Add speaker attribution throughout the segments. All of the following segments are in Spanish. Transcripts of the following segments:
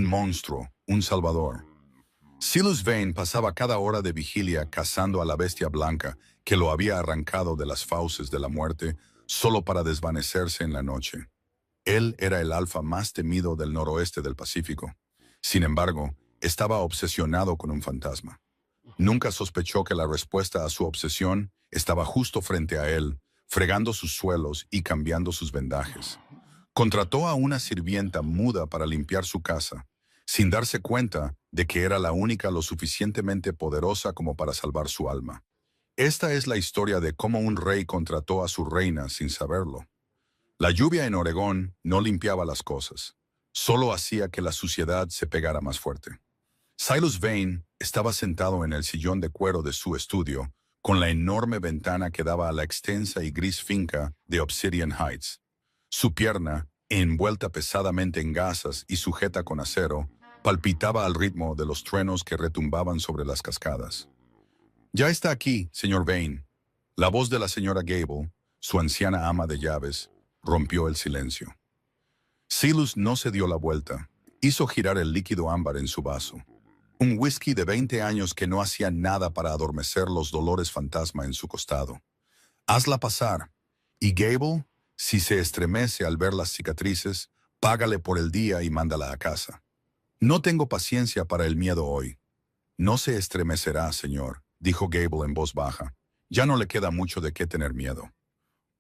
Speaker 1: un monstruo, un salvador. Silas Vane pasaba cada hora de vigilia cazando a la bestia blanca que lo había arrancado de las fauces de la muerte solo para desvanecerse en la noche. Él era el alfa más temido del noroeste del Pacífico. Sin embargo, estaba obsesionado con un fantasma. Nunca sospechó que la respuesta a su obsesión estaba justo frente a él, fregando sus suelos y cambiando sus vendajes. Contrató a una sirvienta muda para limpiar su casa, sin darse cuenta de que era la única lo suficientemente poderosa como para salvar su alma. Esta es la historia de cómo un rey contrató a su reina sin saberlo. La lluvia en Oregón no limpiaba las cosas, solo hacía que la suciedad se pegara más fuerte. Silas Vane estaba sentado en el sillón de cuero de su estudio, con la enorme ventana que daba a la extensa y gris finca de Obsidian Heights. Su pierna, envuelta pesadamente en gasas y sujeta con acero, palpitaba al ritmo de los truenos que retumbaban sobre las cascadas. «Ya está aquí, señor Vane». La voz de la señora Gable, su anciana ama de llaves, rompió el silencio. Silas no se dio la vuelta. Hizo girar el líquido ámbar en su vaso. Un whisky de 20 años que no hacía nada para adormecer los dolores fantasma en su costado. «Hazla pasar. Y Gable, si se estremece al ver las cicatrices, págale por el día y mándala a casa. No tengo paciencia para el miedo hoy». «No se estremecerá, señor», dijo Gable en voz baja. «Ya no le queda mucho de qué tener miedo».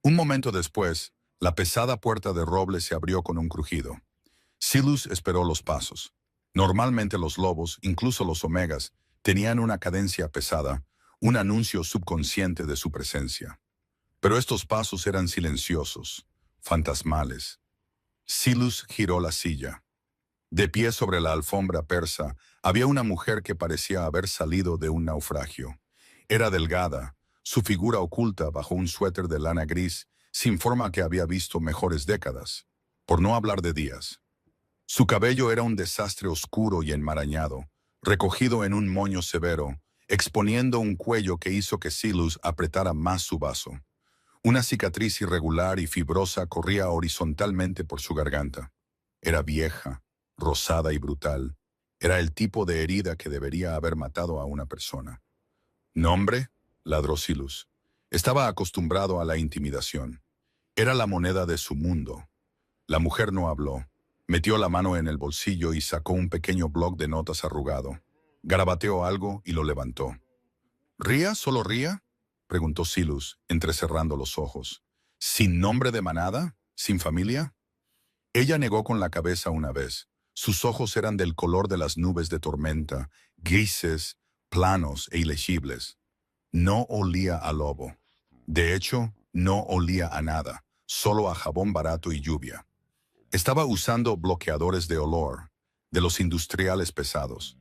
Speaker 1: Un momento después, la pesada puerta de roble se abrió con un crujido. Silas esperó los pasos. Normalmente los lobos, incluso los omegas, tenían una cadencia pesada, un anuncio subconsciente de su presencia. Pero estos pasos eran silenciosos, fantasmales. Silas giró la silla. De pie sobre la alfombra persa, había una mujer que parecía haber salido de un naufragio. Era delgada, su figura oculta bajo un suéter de lana gris, sin forma que había visto mejores décadas, por no hablar de días. Su cabello era un desastre oscuro y enmarañado, recogido en un moño severo, exponiendo un cuello que hizo que Silas apretara más su vaso. Una cicatriz irregular y fibrosa corría horizontalmente por su garganta. Era vieja, rosada y brutal. Era el tipo de herida que debería haber matado a una persona. «¿Nombre?», ladró Silas. Estaba acostumbrado a la intimidación. Era la moneda de su mundo. La mujer no habló. Metió la mano en el bolsillo y sacó un pequeño bloc de notas arrugado. Garabateó algo y lo levantó. «¿Ría, solo Ría?», preguntó Silas, entrecerrando los ojos. «¿Sin nombre de manada? ¿Sin familia?». Ella negó con la cabeza una vez. Sus ojos eran del color de las nubes de tormenta, grises, planos e ilegibles. No olía a lobo. De hecho, no olía a nada, solo a jabón barato y lluvia. Estaba usando bloqueadores de olor, de los industriales pesados.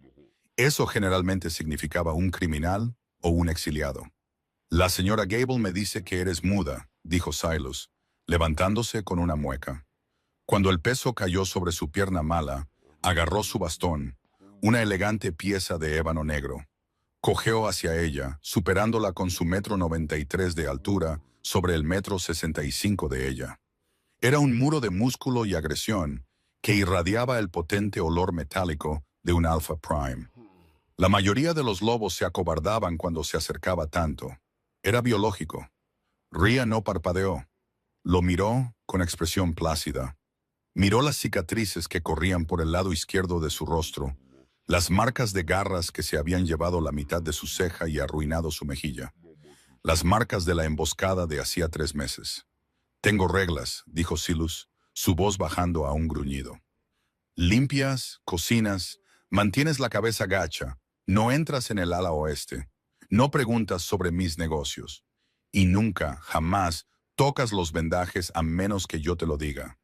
Speaker 1: Eso generalmente significaba un criminal o un exiliado. «La señora Gable me dice que eres muda», dijo Silas, levantándose con una mueca. Cuando el peso cayó sobre su pierna mala, agarró su bastón, una elegante pieza de ébano negro. Cojeó hacia ella, superándola con su 1,93 m de altura sobre el 1,65 m de ella. Era un muro de músculo y agresión que irradiaba el potente olor metálico de un Alpha Prime. La mayoría de los lobos se acobardaban cuando se acercaba tanto. Era biológico. Ría no parpadeó. Lo miró con expresión plácida. Miró las cicatrices que corrían por el lado izquierdo de su rostro, las marcas de garras que se habían llevado la mitad de su ceja y arruinado su mejilla. Las marcas de la emboscada de hacía 3 meses. «Tengo reglas», dijo Silas, su voz bajando a un gruñido. «Limpias, cocinas, mantienes la cabeza gacha, no entras en el ala oeste, no preguntas sobre mis negocios, y nunca, jamás, tocas los vendajes a menos que yo te lo diga.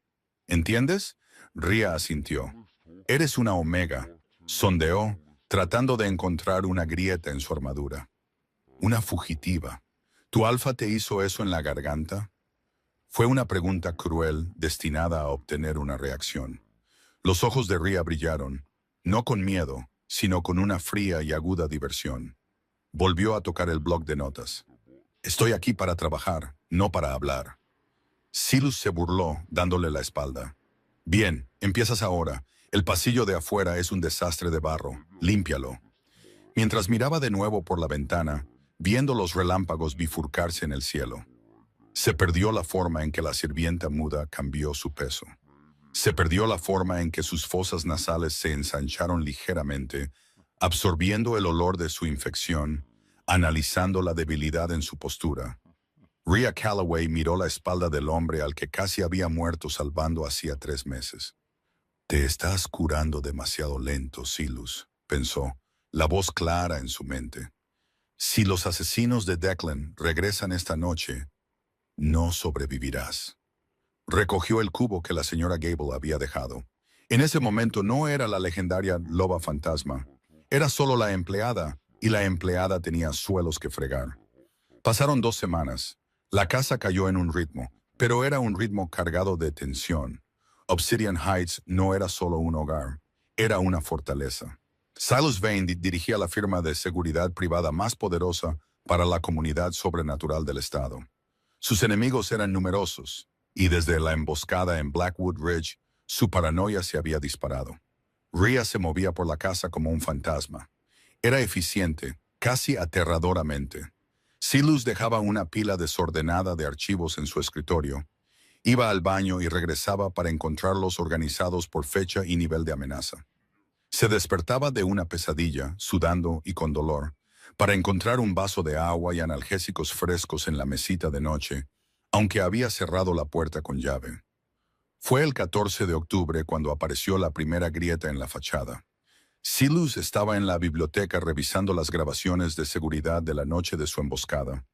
Speaker 1: ¿Entiendes?». Ría asintió. «Eres una omega», sondeó, tratando de encontrar una grieta en su armadura. «Una fugitiva. ¿Tu alfa te hizo eso en la garganta?». Fue una pregunta cruel, destinada a obtener una reacción. Los ojos de Ría brillaron, no con miedo, sino con una fría y aguda diversión. Volvió a tocar el bloc de notas. «Estoy aquí para trabajar, no para hablar». Silas se burló, dándole la espalda. «Bien, empiezas ahora, El pasillo de afuera es un desastre de barro. Límpialo. Mientras miraba de nuevo por la ventana, viendo los relámpagos bifurcarse en el cielo, se perdió la forma en que la sirvienta muda cambió su peso. Se perdió la forma en que sus fosas nasales se ensancharon ligeramente, absorbiendo el olor de su infección, analizando la debilidad en su postura. Rhea Calloway miró la espalda del hombre al que casi había muerto salvando hacía 3 meses. «Te estás curando demasiado lento, Silus», pensó, la voz clara en su mente. «Si los asesinos de Declan regresan esta noche, no sobrevivirás». Recogió el cubo que la señora Gable había dejado. En ese momento no era la legendaria loba fantasma. Era solo la empleada, y la empleada tenía suelos que fregar. Pasaron 2 semanas. La casa cayó en un ritmo, pero era un ritmo cargado de tensión. Obsidian Heights no era solo un hogar, era una fortaleza. Silas Vane dirigía la firma de seguridad privada más poderosa para la comunidad sobrenatural del estado. Sus enemigos eran numerosos, y desde la emboscada en Blackwood Ridge, su paranoia se había disparado. Rhea se movía por la casa como un fantasma. Era eficiente, casi aterradoramente. Silus dejaba una pila desordenada de archivos en su escritorio. Iba al baño y regresaba para encontrarlos organizados por fecha y nivel de amenaza. Se despertaba de una pesadilla, sudando y con dolor, para encontrar un vaso de agua y analgésicos frescos en la mesita de noche, aunque había cerrado la puerta con llave. Fue el 14 de octubre cuando apareció la primera grieta en la fachada. Silus estaba en la biblioteca revisando las grabaciones de seguridad de la noche de su emboscada.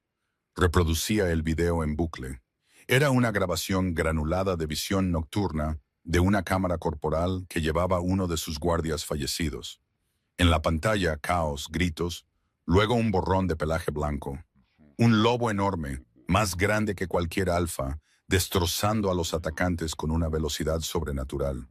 Speaker 1: Reproducía el video en bucle. Era una grabación granulada de visión nocturna de una cámara corporal que llevaba uno de sus guardias fallecidos. En la pantalla, caos, gritos, luego un borrón de pelaje blanco. Un lobo enorme, más grande que cualquier alfa, destrozando a los atacantes con una velocidad sobrenatural.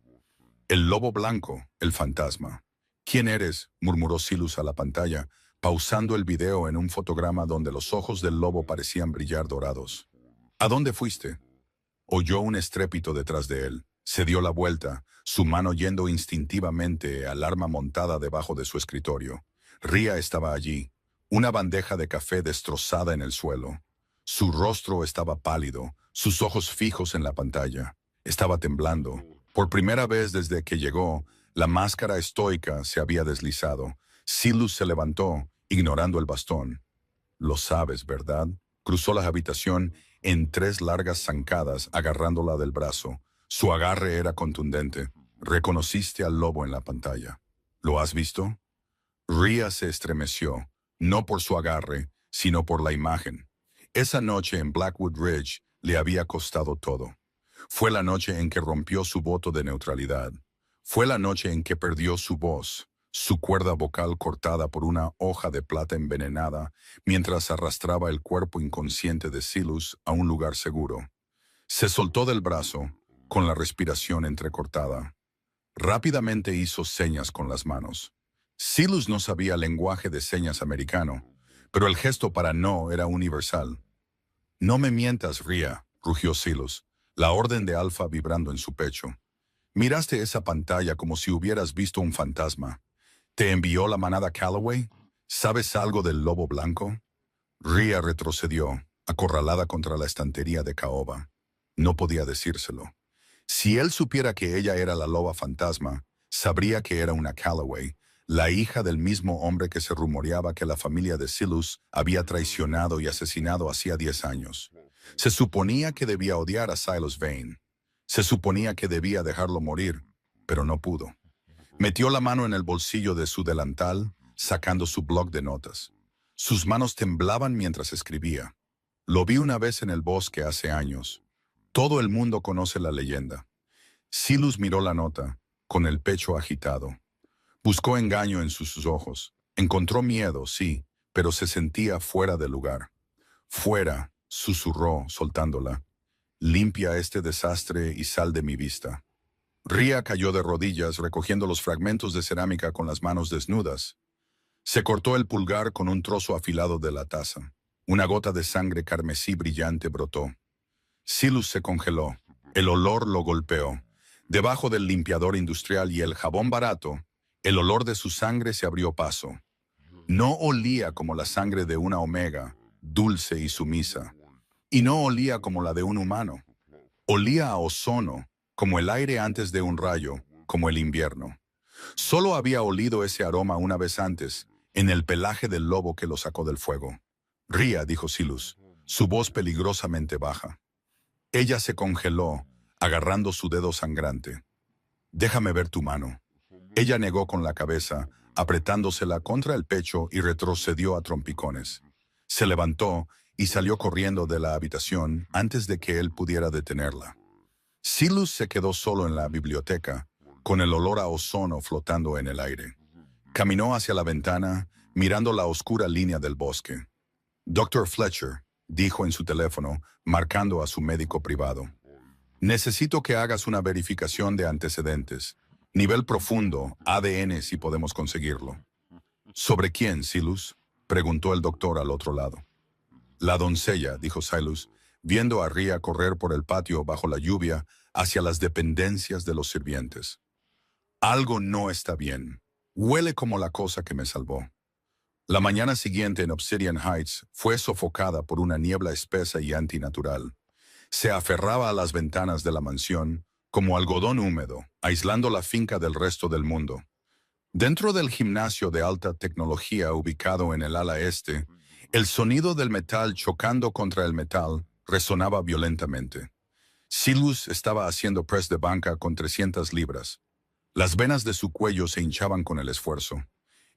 Speaker 1: El lobo blanco, el fantasma. «¿Quién eres?», murmuró Silus a la pantalla, pausando el video en un fotograma donde los ojos del lobo parecían brillar dorados. «¿A dónde fuiste?». Oyó un estrépito detrás de él. Se dio la vuelta, su mano yendo instintivamente al arma montada debajo de su escritorio. Rhea estaba allí, una bandeja de café destrozada en el suelo. Su rostro estaba pálido, sus ojos fijos en la pantalla. Estaba temblando. Por primera vez desde que llegó, la máscara estoica se había deslizado. Silus se levantó, ignorando el bastón. «Lo sabes, ¿verdad?». Cruzó la habitación en 3 largas zancadas, agarrándola del brazo. Su agarre era contundente. «Reconociste al lobo en la pantalla. ¿Lo has visto?». Rhea se estremeció, no por su agarre, sino por la imagen. Esa noche en Blackwood Ridge le había costado todo. Fue la noche en que rompió su voto de neutralidad. Fue la noche en que perdió su voz, su cuerda vocal cortada por una hoja de plata envenenada, mientras arrastraba el cuerpo inconsciente de Silus a un lugar seguro. Se soltó del brazo, con la respiración entrecortada. Rápidamente hizo señas con las manos. Silus no sabía lenguaje de señas americano, pero el gesto para no era universal. «No me mientas, Rhea», rugió Silus, la orden de Alfa vibrando en su pecho. «Miraste esa pantalla como si hubieras visto un fantasma. ¿Te envió la manada Calloway? ¿Sabes algo del lobo blanco?». Rhea retrocedió, acorralada contra la estantería de caoba. No podía decírselo. Si él supiera que ella era la loba fantasma, sabría que era una Calloway, la hija del mismo hombre que se rumoreaba que la familia de Silus había traicionado y asesinado hacía 10 años. Se suponía que debía odiar a Silas Vane. Se suponía que debía dejarlo morir, pero no pudo. Metió la mano en el bolsillo de su delantal, sacando su bloc de notas. Sus manos temblaban mientras escribía. «Lo vi una vez en el bosque hace años. Todo el mundo conoce la leyenda». Silus miró la nota, con el pecho agitado. Buscó engaño en sus ojos. Encontró miedo, sí, pero se sentía fuera de lugar. «Fuera», susurró, soltándola. «Limpia este desastre y sal de mi vista». Rhea cayó de rodillas, recogiendo los fragmentos de cerámica con las manos desnudas. Se cortó el pulgar con un trozo afilado de la taza. Una gota de sangre carmesí brillante brotó. Silus se congeló. El olor lo golpeó. Debajo del limpiador industrial y el jabón barato, el olor de su sangre se abrió paso. No olía como la sangre de una omega, dulce y sumisa. Y no olía como la de un humano. Olía a ozono, como el aire antes de un rayo, como el invierno. Solo había olido ese aroma una vez antes, en el pelaje del lobo que lo sacó del fuego. Ría, dijo Silus, su voz peligrosamente baja. Ella se congeló, agarrando su dedo sangrante. Déjame ver tu mano. Ella negó con la cabeza, apretándosela contra el pecho y retrocedió a trompicones. Se levantó y salió corriendo de la habitación antes de que él pudiera detenerla. Silus se quedó solo en la biblioteca, con el olor a ozono flotando en el aire. Caminó hacia la ventana, mirando la oscura línea del bosque. Dr. Fletcher, dijo en su teléfono, marcando a su médico privado. Necesito que hagas una verificación de antecedentes. Nivel profundo, ADN si podemos conseguirlo. ¿Sobre quién, Silus? Preguntó el doctor al otro lado. La doncella, dijo Silus, viendo a Ría correr por el patio bajo la lluvia hacia las dependencias de los sirvientes. Algo no está bien. Huele como la cosa que me salvó. La mañana siguiente en Obsidian Heights fue sofocada por una niebla espesa y antinatural. Se aferraba a las ventanas de la mansión como algodón húmedo, aislando la finca del resto del mundo. Dentro del gimnasio de alta tecnología ubicado en el ala este, el sonido del metal chocando contra el metal resonaba violentamente. Silus estaba haciendo press de banca con 300 libras. Las venas de su cuello se hinchaban con el esfuerzo.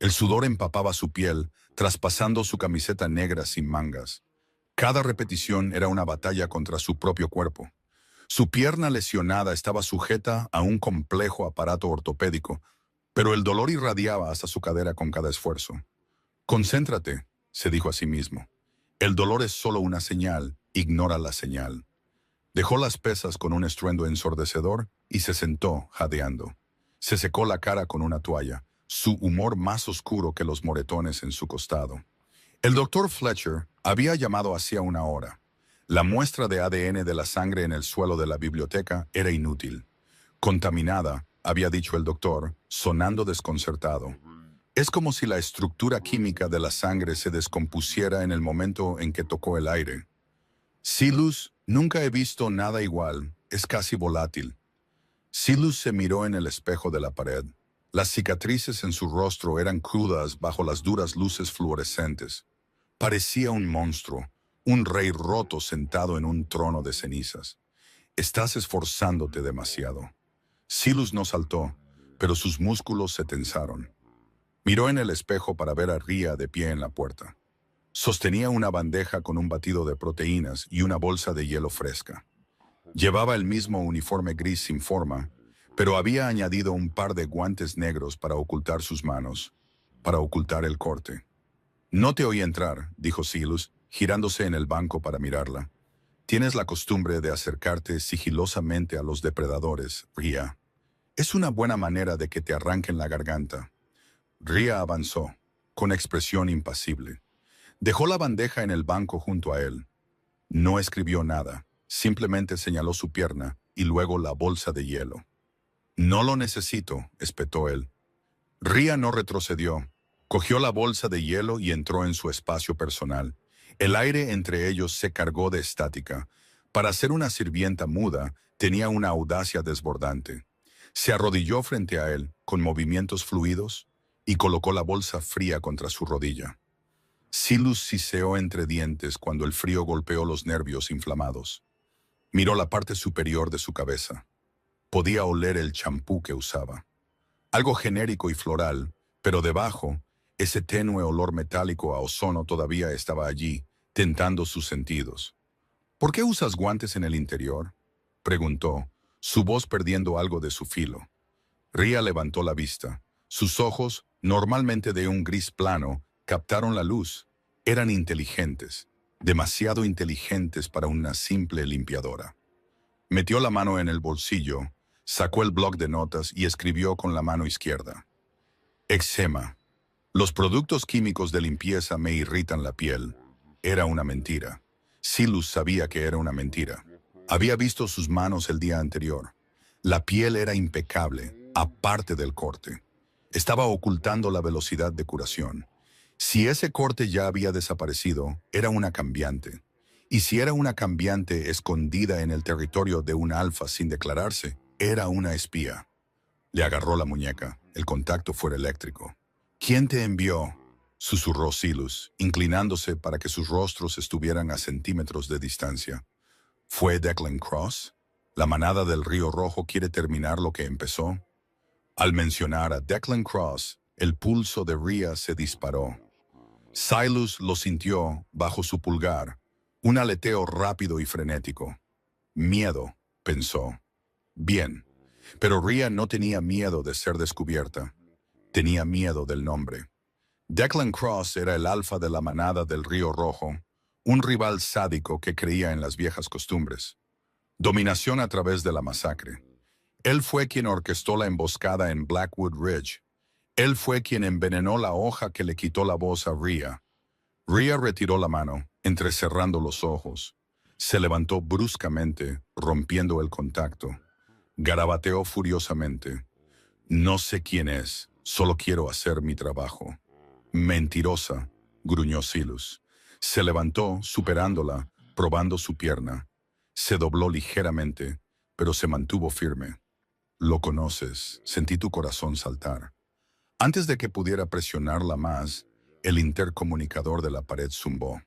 Speaker 1: El sudor empapaba su piel, traspasando su camiseta negra sin mangas. Cada repetición era una batalla contra su propio cuerpo. Su pierna lesionada estaba sujeta a un complejo aparato ortopédico, pero el dolor irradiaba hasta su cadera con cada esfuerzo. Concéntrate, se dijo a sí mismo. El dolor es solo una señal, ignora la señal. Dejó las pesas con un estruendo ensordecedor y se sentó, jadeando. Se secó la cara con una toalla, su humor más oscuro que los moretones en su costado. El doctor Fletcher había llamado hacía una hora. La muestra de ADN de la sangre en el suelo de la biblioteca era inútil. Contaminada, había dicho el doctor, sonando desconcertado. Es como si la estructura química de la sangre se descompusiera en el momento en que tocó el aire. Silus, nunca he visto nada igual, es casi volátil. Silus se miró en el espejo de la pared. Las cicatrices en su rostro eran crudas bajo las duras luces fluorescentes. Parecía un monstruo, un rey roto sentado en un trono de cenizas. Estás esforzándote demasiado. Silus no saltó, pero sus músculos se tensaron. Miró en el espejo para ver a Ría de pie en la puerta. Sostenía una bandeja con un batido de proteínas y una bolsa de hielo fresca. Llevaba el mismo uniforme gris sin forma, pero había añadido un par de guantes negros para ocultar sus manos, para ocultar el corte. No te oí entrar, dijo Silus, girándose en el banco para mirarla. Tienes la costumbre de acercarte sigilosamente a los depredadores, Ría. Es una buena manera de que te arranquen la garganta. Ría avanzó, con expresión impasible. Dejó la bandeja en el banco junto a él. No escribió nada, simplemente señaló su pierna y luego la bolsa de hielo. No lo necesito, espetó él. Ría no retrocedió. Cogió la bolsa de hielo y entró en su espacio personal. El aire entre ellos se cargó de estática. Para ser una sirvienta muda, tenía una audacia desbordante. Se arrodilló frente a él, con movimientos fluidos, y colocó la bolsa fría contra su rodilla. Silus siseó entre dientes cuando el frío golpeó los nervios inflamados. Miró la parte superior de su cabeza. Podía oler el champú que usaba. Algo genérico y floral, pero debajo, ese tenue olor metálico a ozono todavía estaba allí, tentando sus sentidos. ¿Por qué usas guantes en el interior?, preguntó, su voz perdiendo algo de su filo. Ría levantó la vista. Sus ojos, normalmente de un gris plano, captaron la luz. Eran inteligentes, demasiado inteligentes para una simple limpiadora. Metió la mano en el bolsillo, sacó el bloc de notas y escribió con la mano izquierda. Eczema. Los productos químicos de limpieza me irritan la piel. Era una mentira. Silus sabía que era una mentira. Había visto sus manos el día anterior. La piel era impecable, aparte del corte. Estaba ocultando la velocidad de curación. Si ese corte ya había desaparecido, era una cambiante. Y si era una cambiante escondida en el territorio de un alfa sin declararse, era una espía. Le agarró la muñeca. El contacto fue eléctrico. ¿Quién te envió?, susurró Silus, inclinándose para que sus rostros estuvieran a centímetros de distancia. ¿Fue Declan Cross? ¿La manada del Río Rojo quiere terminar lo que empezó? Al mencionar a Declan Cross, el pulso de Rhea se disparó. Silus lo sintió bajo su pulgar, un aleteo rápido y frenético. Miedo, pensó. Bien, pero Rhea no tenía miedo de ser descubierta. Tenía miedo del nombre. Declan Cross era el alfa de la manada del Río Rojo, un rival sádico que creía en las viejas costumbres. Dominación a través de la masacre. Él fue quien orquestó la emboscada en Blackwood Ridge. Él fue quien envenenó la hoja que le quitó la voz a Rhea. Rhea retiró la mano, entrecerrando los ojos. Se levantó bruscamente, rompiendo el contacto. Garabateó furiosamente. No sé quién es, solo quiero hacer mi trabajo. Mentirosa, gruñó Silus. Se levantó, superándola, probando su pierna. Se dobló ligeramente, pero se mantuvo firme. Lo conoces, sentí tu corazón saltar. Antes de que pudiera presionarla más, el intercomunicador de la pared zumbó.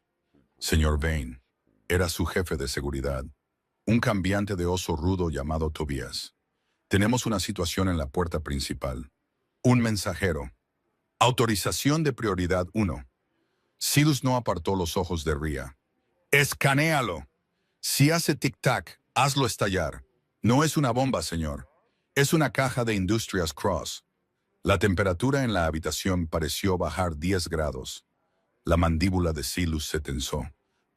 Speaker 1: Señor Vane, era su jefe de seguridad, un cambiante de oso rudo llamado Tobias. Tenemos una situación en la puerta principal. Un mensajero. Autorización de prioridad 1. Silus no apartó los ojos de Rhea. ¡Escanéalo! Si hace tic-tac, hazlo estallar. No es una bomba, señor. Es una caja de Industrias Cross. La temperatura en la habitación pareció bajar 10 grados. La mandíbula de Silus se tensó.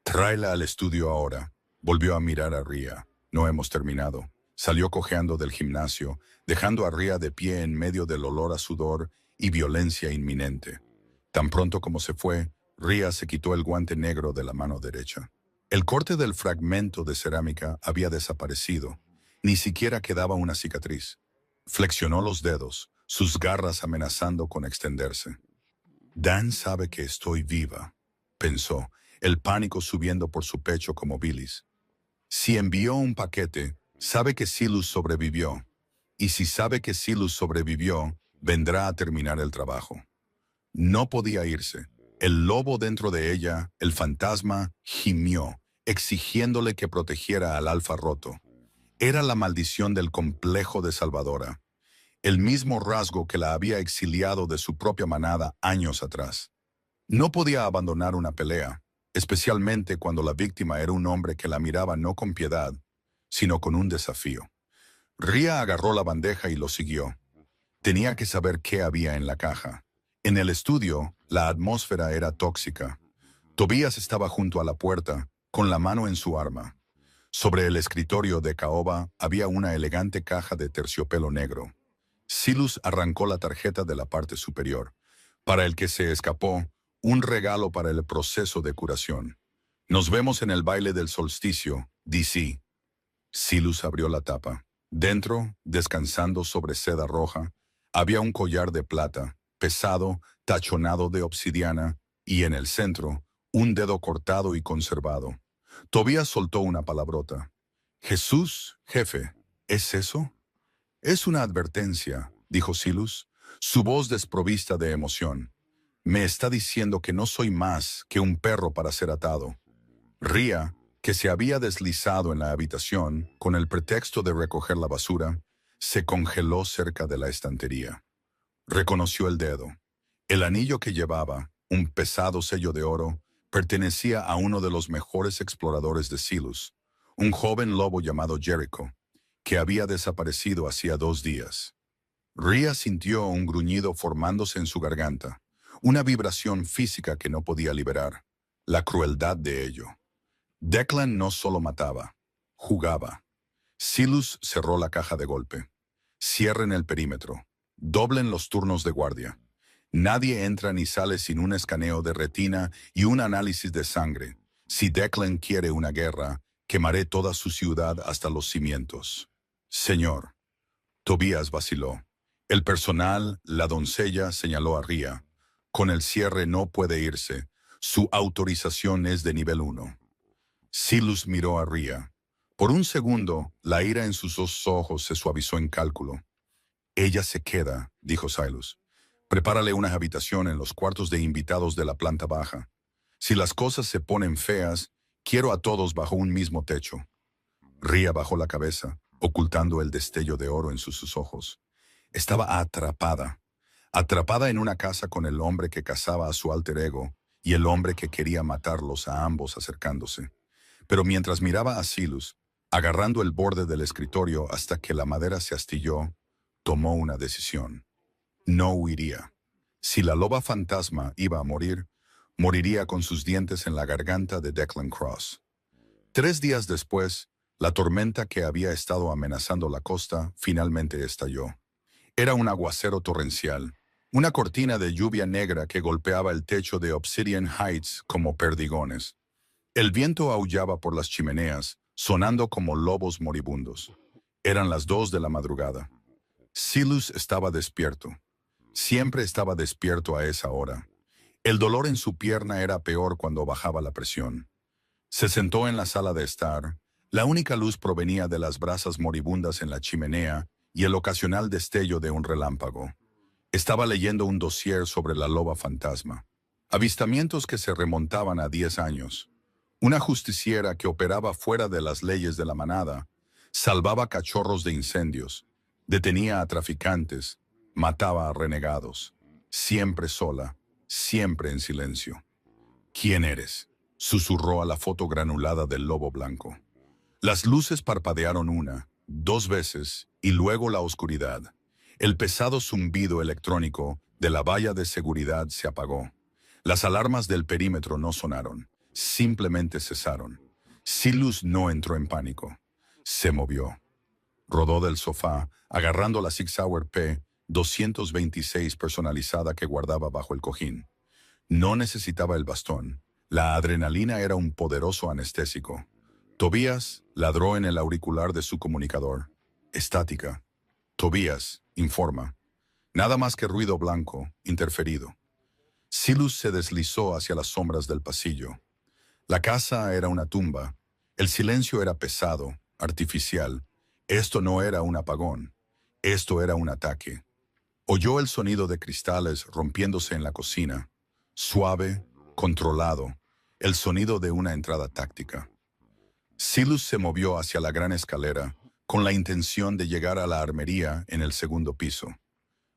Speaker 1: Tráela al estudio ahora. Volvió a mirar a Rhea. No hemos terminado. Salió cojeando del gimnasio, dejando a Rhea de pie en medio del olor a sudor y violencia inminente. Tan pronto como se fue, Rhea se quitó el guante negro de la mano derecha. El corte del fragmento de cerámica había desaparecido. Ni siquiera quedaba una cicatriz. Flexionó los dedos, sus garras amenazando con extenderse. Dan sabe que estoy viva, pensó, el pánico subiendo por su pecho como bilis. Si envió un paquete, sabe que Silus sobrevivió. Y si sabe que Silus sobrevivió, vendrá a terminar el trabajo. No podía irse. El lobo dentro de ella, el fantasma, gimió, exigiéndole que protegiera al alfa roto. Era la maldición del complejo de Salvadora, el mismo rasgo que la había exiliado de su propia manada años atrás. No podía abandonar una pelea, especialmente cuando la víctima era un hombre que la miraba no con piedad, sino con un desafío. Rhea agarró la bandeja y lo siguió. Tenía que saber qué había en la caja. En el estudio, la atmósfera era tóxica. Tobias estaba junto a la puerta, con la mano en su arma. Sobre el escritorio de caoba había una elegante caja de terciopelo negro. Silus arrancó la tarjeta de la parte superior. Para el que se escapó, un regalo para el proceso de curación. Nos vemos en el baile del solsticio, DC. Silus abrió la tapa. Dentro, descansando sobre seda roja, había un collar de plata, pesado, tachonado de obsidiana, y en el centro, un dedo cortado y conservado. Tobías soltó una palabrota. Jesús, jefe, ¿es eso? Es una advertencia, dijo Silus, su voz desprovista de emoción. Me está diciendo que no soy más que un perro para ser atado. Rhea, que se había deslizado en la habitación con el pretexto de recoger la basura, se congeló cerca de la estantería. Reconoció el dedo. El anillo que llevaba, un pesado sello de oro, pertenecía a uno de los mejores exploradores de Silus, un joven lobo llamado Jericho, que había desaparecido hacía 2 días. Rhea sintió un gruñido formándose en su garganta, una vibración física que no podía liberar, la crueldad de ello. Declan no solo mataba, jugaba. Silus cerró la caja de golpe. Cierren el perímetro. Doblen los turnos de guardia. Nadie entra ni sale sin un escaneo de retina y un análisis de sangre. Si Declan quiere una guerra, quemaré toda su ciudad hasta los cimientos. Señor, Tobías vaciló. El personal, la doncella, señaló a Ria. Con el cierre no puede irse. Su autorización es de nivel 1. Silas miró a Ria. Por un segundo, la ira en sus dos ojos se suavizó en cálculo. Ella se queda, dijo Silas. Prepárale una habitación en los cuartos de invitados de la planta baja. Si las cosas se ponen feas, quiero a todos bajo un mismo techo. Ria bajó la cabeza, ocultando el destello de oro en sus ojos. Estaba atrapada en una casa con el hombre que cazaba a su alter ego y el hombre que quería matarlos a ambos acercándose. Pero mientras miraba a Silas, agarrando el borde del escritorio hasta que la madera se astilló, tomó una decisión. No huiría. Si la loba fantasma iba a morir, moriría con sus dientes en la garganta de Declan Cross. 3 días después, la tormenta que había estado amenazando la costa finalmente estalló. Era un aguacero torrencial, una cortina de lluvia negra que golpeaba el techo de Obsidian Heights como perdigones. El viento aullaba por las chimeneas, sonando como lobos moribundos. Eran las 2 de la madrugada. Silas estaba despierto. Siempre estaba despierto a esa hora. El dolor en su pierna era peor cuando bajaba la presión. Se sentó en la sala de estar. La única luz provenía de las brasas moribundas en la chimenea y el ocasional destello de un relámpago. Estaba leyendo un dossier sobre la loba fantasma. Avistamientos que se remontaban a 10 años. Una justiciera que operaba fuera de las leyes de la manada, salvaba cachorros de incendios, detenía a traficantes, mataba a renegados, siempre sola, siempre en silencio. ¿Quién eres?, susurró a la foto granulada del lobo blanco. Las luces parpadearon 1, 2 veces y luego la oscuridad. El pesado zumbido electrónico de la valla de seguridad se apagó. Las alarmas del perímetro no sonaron, simplemente cesaron. Silas no entró en pánico. Se movió. Rodó del sofá, agarrando la Sig Sauer P-226 personalizada que guardaba bajo el cojín. No necesitaba el bastón. La adrenalina era un poderoso anestésico. Tobías ladró en el auricular de su comunicador. Estática. Tobías, informa. Nada más que ruido blanco, interferido. Silas se deslizó hacia las sombras del pasillo. La casa era una tumba. El silencio era pesado, artificial. Esto no era un apagón. Esto era un ataque. Oyó el sonido de cristales rompiéndose en la cocina. Suave, controlado. El sonido de una entrada táctica. Silas se movió hacia la gran escalera, con la intención de llegar a la armería en el segundo piso.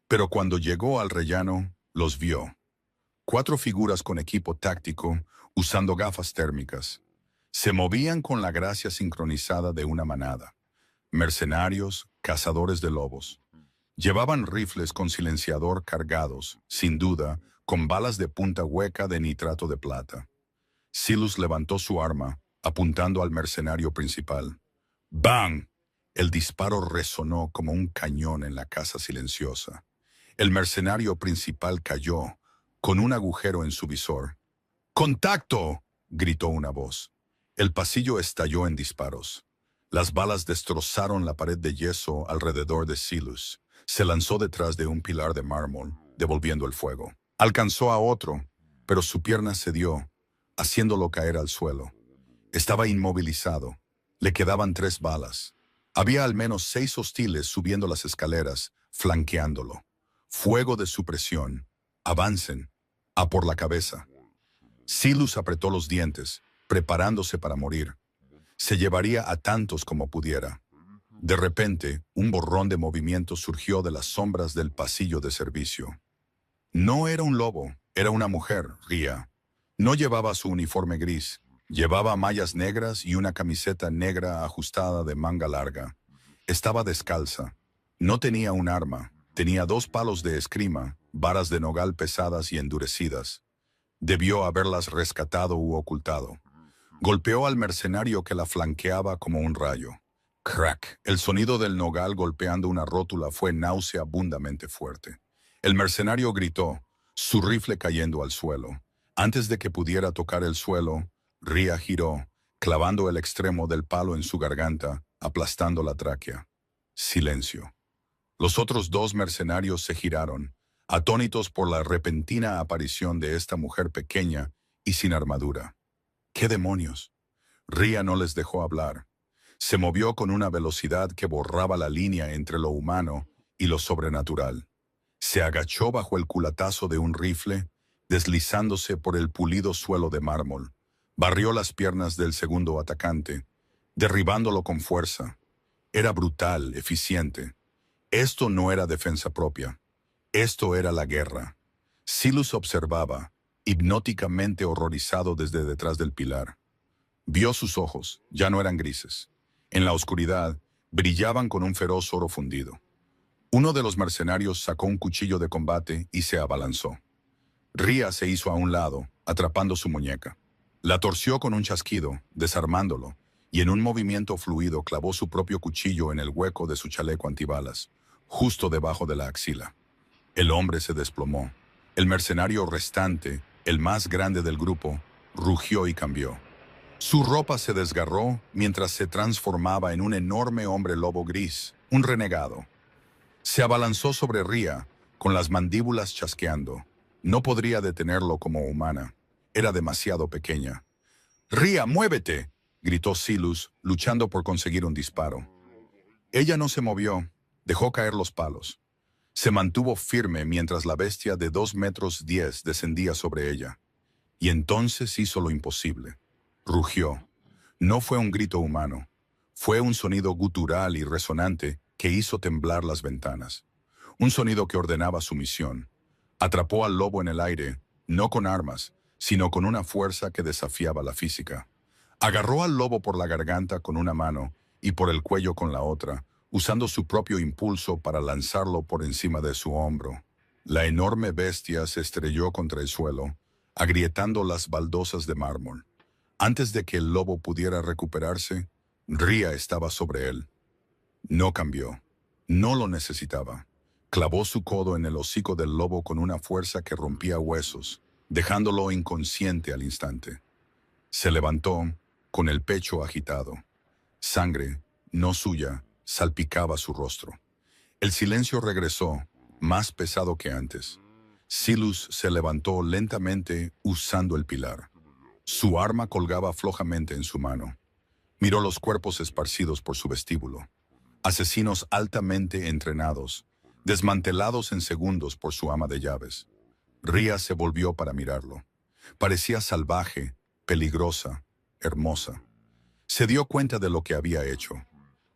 Speaker 1: Pero cuando llegó al rellano, los vio. 4 figuras con equipo táctico, usando gafas térmicas. Se movían con la gracia sincronizada de una manada. Mercenarios, cazadores de lobos. Llevaban rifles con silenciador cargados, sin duda, con balas de punta hueca de nitrato de plata. Silas levantó su arma, apuntando al mercenario principal. ¡Bang! El disparo resonó como un cañón en la casa silenciosa. El mercenario principal cayó, con un agujero en su visor. ¡Contacto!, gritó una voz. El pasillo estalló en disparos. Las balas destrozaron la pared de yeso alrededor de Silas. Se lanzó detrás de un pilar de mármol, devolviendo el fuego. Alcanzó a otro, pero su pierna cedió, haciéndolo caer al suelo. Estaba inmovilizado. Le quedaban 3 balas. Había al menos 6 hostiles subiendo las escaleras, flanqueándolo. Fuego de supresión. Avancen. A por la cabeza. Silas apretó los dientes, preparándose para morir. Se llevaría a tantos como pudiera. De repente, un borrón de movimiento surgió de las sombras del pasillo de servicio. No era un lobo, era una mujer, Ria. No llevaba su uniforme gris. Llevaba mallas negras y una camiseta negra ajustada de manga larga. Estaba descalza. No tenía un arma. Tenía 2 palos de esgrima, varas de nogal pesadas y endurecidas. Debió haberlas rescatado u ocultado. Golpeó al mercenario que la flanqueaba como un rayo. Crack. El sonido del nogal golpeando una rótula fue nauseabundamente fuerte. El mercenario gritó, su rifle cayendo al suelo. Antes de que pudiera tocar el suelo, Ria giró, clavando el extremo del palo en su garganta, aplastando la tráquea. Silencio. Los otros dos mercenarios se giraron, atónitos por la repentina aparición de esta mujer pequeña y sin armadura. ¿Qué demonios? Ria no les dejó hablar. Se movió con una velocidad que borraba la línea entre lo humano y lo sobrenatural. Se agachó bajo el culatazo de un rifle, deslizándose por el pulido suelo de mármol. Barrió las piernas del segundo atacante, derribándolo con fuerza. Era brutal, eficiente. Esto no era defensa propia. Esto era la guerra. Silus observaba, hipnóticamente horrorizado desde detrás del pilar. Vio sus ojos, ya no eran grises. En la oscuridad, brillaban con un feroz oro fundido. Uno de los mercenarios sacó un cuchillo de combate y se abalanzó. Ria se hizo a un lado, atrapando su muñeca. La torció con un chasquido, desarmándolo, y en un movimiento fluido clavó su propio cuchillo en el hueco de su chaleco antibalas, justo debajo de la axila. El hombre se desplomó. El mercenario restante, el más grande del grupo, rugió y cambió. Su ropa se desgarró mientras se transformaba en un enorme hombre lobo gris, un renegado. Se abalanzó sobre Ria, con las mandíbulas chasqueando. No podría detenerlo como humana. Era demasiado pequeña. «¡Ria, muévete!», gritó Silus, luchando por conseguir un disparo. Ella no se movió, dejó caer los palos. Se mantuvo firme mientras la bestia de 2,10 metros descendía sobre ella. Y entonces hizo lo imposible. Rugió. No fue un grito humano. Fue un sonido gutural y resonante que hizo temblar las ventanas. Un sonido que ordenaba sumisión. Atrapó al lobo en el aire, no con armas, sino con una fuerza que desafiaba la física. Agarró al lobo por la garganta con una mano y por el cuello con la otra, usando su propio impulso para lanzarlo por encima de su hombro. La enorme bestia se estrelló contra el suelo, agrietando las baldosas de mármol. Antes de que el lobo pudiera recuperarse, Ria estaba sobre él. No cambió. No lo necesitaba. Clavó su codo en el hocico del lobo con una fuerza que rompía huesos, dejándolo inconsciente al instante. Se levantó, con el pecho agitado. Sangre, no suya, salpicaba su rostro. El silencio regresó, más pesado que antes. Silus se levantó lentamente usando el pilar. Su arma colgaba flojamente en su mano. Miró los cuerpos esparcidos por su vestíbulo. Asesinos altamente entrenados, desmantelados en segundos por su ama de llaves. Ria se volvió para mirarlo. Parecía salvaje, peligrosa, hermosa. Se dio cuenta de lo que había hecho.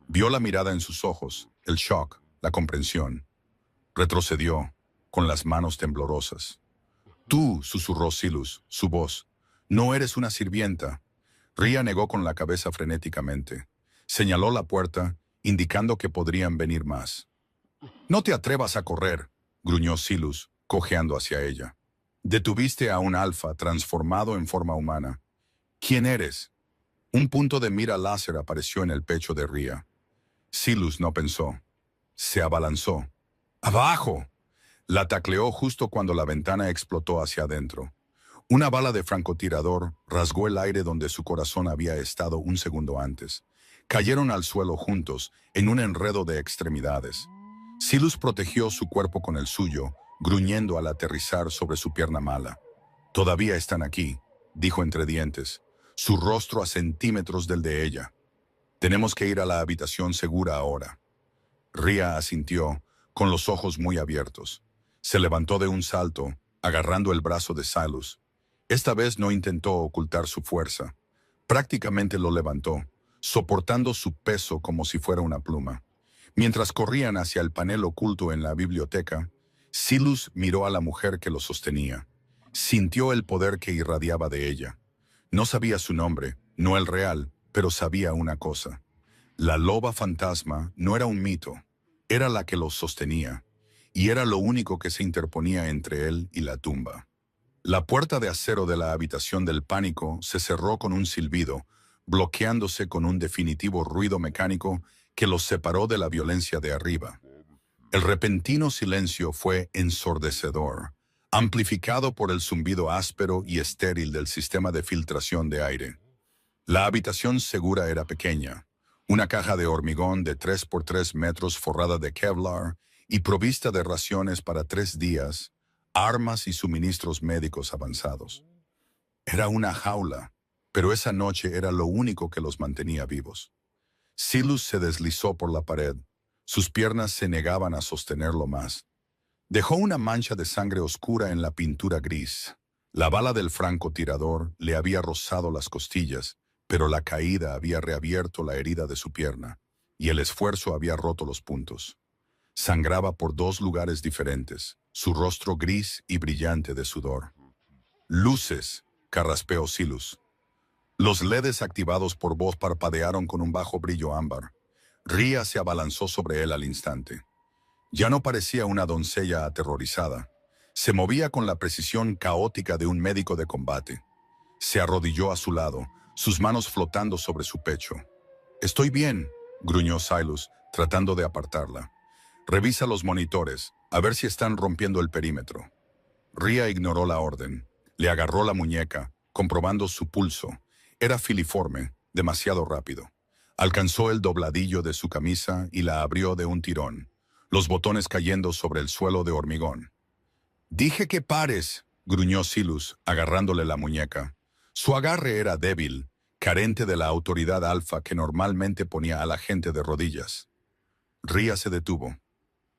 Speaker 1: Vio la mirada en sus ojos, el shock, la comprensión. Retrocedió, con las manos temblorosas. «Tú», susurró Silus, su voz, «no eres una sirvienta». Ria negó con la cabeza frenéticamente. Señaló la puerta, indicando que podrían venir más. «No te atrevas a correr», gruñó Silus, cojeando hacia ella. «Detuviste a un alfa transformado en forma humana. ¿Quién eres?» Un punto de mira láser apareció en el pecho de Ria. Silus no pensó. Se abalanzó. ¡Abajo! La tacleó justo cuando la ventana explotó hacia adentro. Una bala de francotirador rasgó el aire donde su corazón había estado un segundo antes. Cayeron al suelo juntos, en un enredo de extremidades. Silus protegió su cuerpo con el suyo, gruñendo al aterrizar sobre su pierna mala. «Todavía están aquí», dijo entre dientes, su rostro a centímetros del de ella. «Tenemos que ir a la habitación segura ahora». Ria asintió, con los ojos muy abiertos. Se levantó de un salto, agarrando el brazo de Silus. Esta vez no intentó ocultar su fuerza. Prácticamente lo levantó, soportando su peso como si fuera una pluma. Mientras corrían hacia el panel oculto en la biblioteca, Silus miró a la mujer que lo sostenía. Sintió el poder que irradiaba de ella. No sabía su nombre, no el real, pero sabía una cosa. La loba fantasma no era un mito, era la que los sostenía, y era lo único que se interponía entre él y la tumba. La puerta de acero de la habitación del pánico se cerró con un silbido, bloqueándose con un definitivo ruido mecánico que los separó de la violencia de arriba. El repentino silencio fue ensordecedor, amplificado por el zumbido áspero y estéril del sistema de filtración de aire. La habitación segura era pequeña, una caja de hormigón de 3 por 3 metros forrada de Kevlar y provista de raciones para 3 días, armas y suministros médicos avanzados. Era una jaula, pero esa noche era lo único que los mantenía vivos. Silus se deslizó por la pared. Sus piernas se negaban a sostenerlo más. Dejó una mancha de sangre oscura en la pintura gris. La bala del francotirador le había rozado las costillas, pero la caída había reabierto la herida de su pierna, y el esfuerzo había roto los puntos. Sangraba por 2 lugares diferentes, su rostro gris y brillante de sudor. «Luces», carraspeó Silus. Los LEDs activados por voz parpadearon con un bajo brillo ámbar. Ria se abalanzó sobre él al instante. Ya no parecía una doncella aterrorizada. Se movía con la precisión caótica de un médico de combate. Se arrodilló a su lado, sus manos flotando sobre su pecho. «Estoy bien», gruñó Silus, tratando de apartarla. «Revisa los monitores, a ver si están rompiendo el perímetro». Ria ignoró la orden. Le agarró la muñeca, comprobando su pulso. Era filiforme, demasiado rápido. Alcanzó el dobladillo de su camisa y la abrió de un tirón, los botones cayendo sobre el suelo de hormigón. «Dije que pares», gruñó Silus, agarrándole la muñeca. Su agarre era débil, carente de la autoridad alfa que normalmente ponía a la gente de rodillas. Ria se detuvo.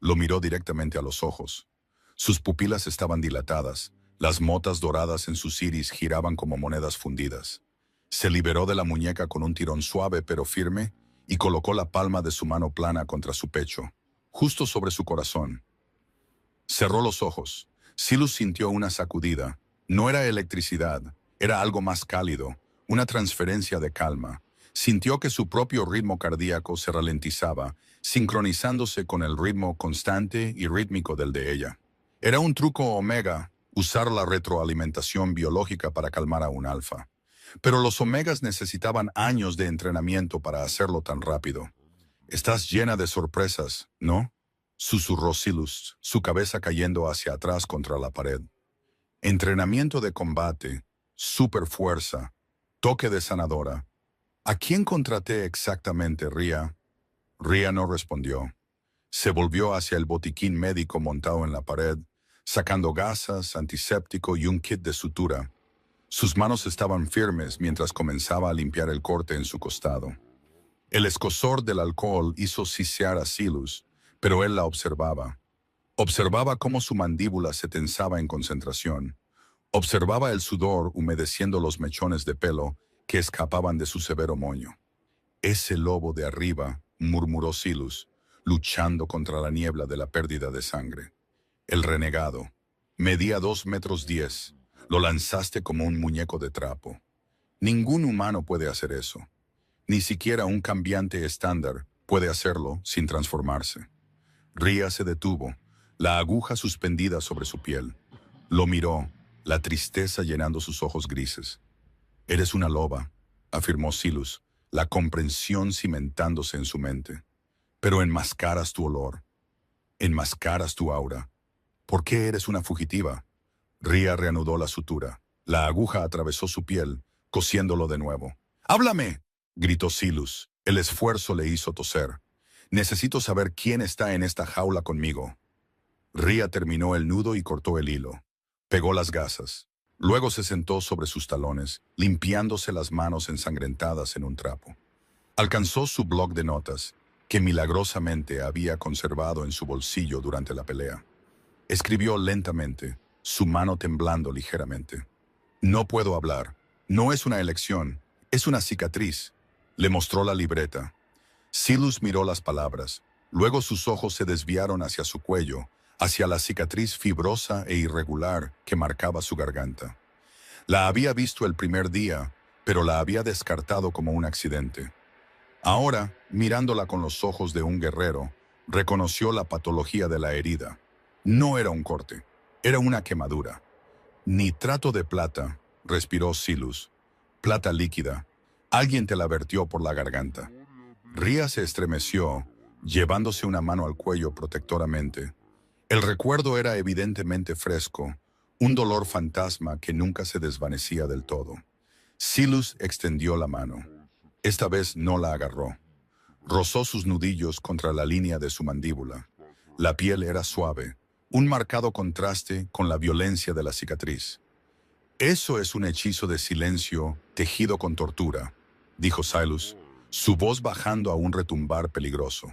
Speaker 1: Lo miró directamente a los ojos. Sus pupilas estaban dilatadas, las motas doradas en sus iris giraban como monedas fundidas. Se liberó de la muñeca con un tirón suave pero firme y colocó la palma de su mano plana contra su pecho, justo sobre su corazón. Cerró los ojos. Silus sintió una sacudida. No era electricidad, era algo más cálido, una transferencia de calma. Sintió que su propio ritmo cardíaco se ralentizaba, sincronizándose con el ritmo constante y rítmico del de ella. Era un truco omega, usar la retroalimentación biológica para calmar a un alfa. Pero los omegas necesitaban años de entrenamiento para hacerlo tan rápido. «Estás llena de sorpresas, ¿no?», susurró Silus, su cabeza cayendo hacia atrás contra la pared. Entrenamiento de combate, superfuerza, toque de sanadora. «¿A quién contraté exactamente, Ria?» Ria no respondió. Se volvió hacia el botiquín médico montado en la pared, sacando gasas, antiséptico y un kit de sutura. Sus manos estaban firmes mientras comenzaba a limpiar el corte en su costado. El escozor del alcohol hizo sisear a Silus, pero él la observaba. Observaba cómo su mandíbula se tensaba en concentración. Observaba el sudor humedeciendo los mechones de pelo que escapaban de su severo moño. «Ese lobo de arriba», murmuró Silus, luchando contra la niebla de la pérdida de sangre. «El renegado. Medía 2 metros 10. Lo lanzaste como un muñeco de trapo. Ningún humano puede hacer eso. Ni siquiera un cambiante estándar puede hacerlo sin transformarse». Ria se detuvo, la aguja suspendida sobre su piel. Lo miró, la tristeza llenando sus ojos grises. «Eres una loba», afirmó Silus, la comprensión cimentándose en su mente. «Pero enmascaras tu olor. Enmascaras tu aura. ¿Por qué eres una fugitiva?» Ria reanudó la sutura. La aguja atravesó su piel, cosiéndolo de nuevo. «¡Háblame!», gritó Silus. El esfuerzo le hizo toser. «Necesito saber quién está en esta jaula conmigo». Ria terminó el nudo y cortó el hilo. Pegó las gasas. Luego se sentó sobre sus talones, limpiándose las manos ensangrentadas en un trapo. Alcanzó su bloc de notas, que milagrosamente había conservado en su bolsillo durante la pelea. Escribió lentamente, su mano temblando ligeramente. «No puedo hablar. No es una elección, es una cicatriz». Le mostró la libreta. Silus miró las palabras. Luego sus ojos se desviaron hacia su cuello, hacia la cicatriz fibrosa e irregular que marcaba su garganta. La había visto el primer día, pero la había descartado como un accidente. Ahora, mirándola con los ojos de un guerrero, reconoció la patología de la herida. No era un corte, era una quemadura. «Nitrato de plata», respiró Silus. «Plata líquida. Alguien te la vertió por la garganta». Ria se estremeció, llevándose una mano al cuello protectoramente. El recuerdo era evidentemente fresco, un dolor fantasma que nunca se desvanecía del todo. Silus extendió la mano. Esta vez no la agarró. Rozó sus nudillos contra la línea de su mandíbula. La piel era suave, un marcado contraste con la violencia de la cicatriz. Eso es un hechizo de silencio tejido con tortura, dijo Silas, su voz bajando a un retumbar peligroso.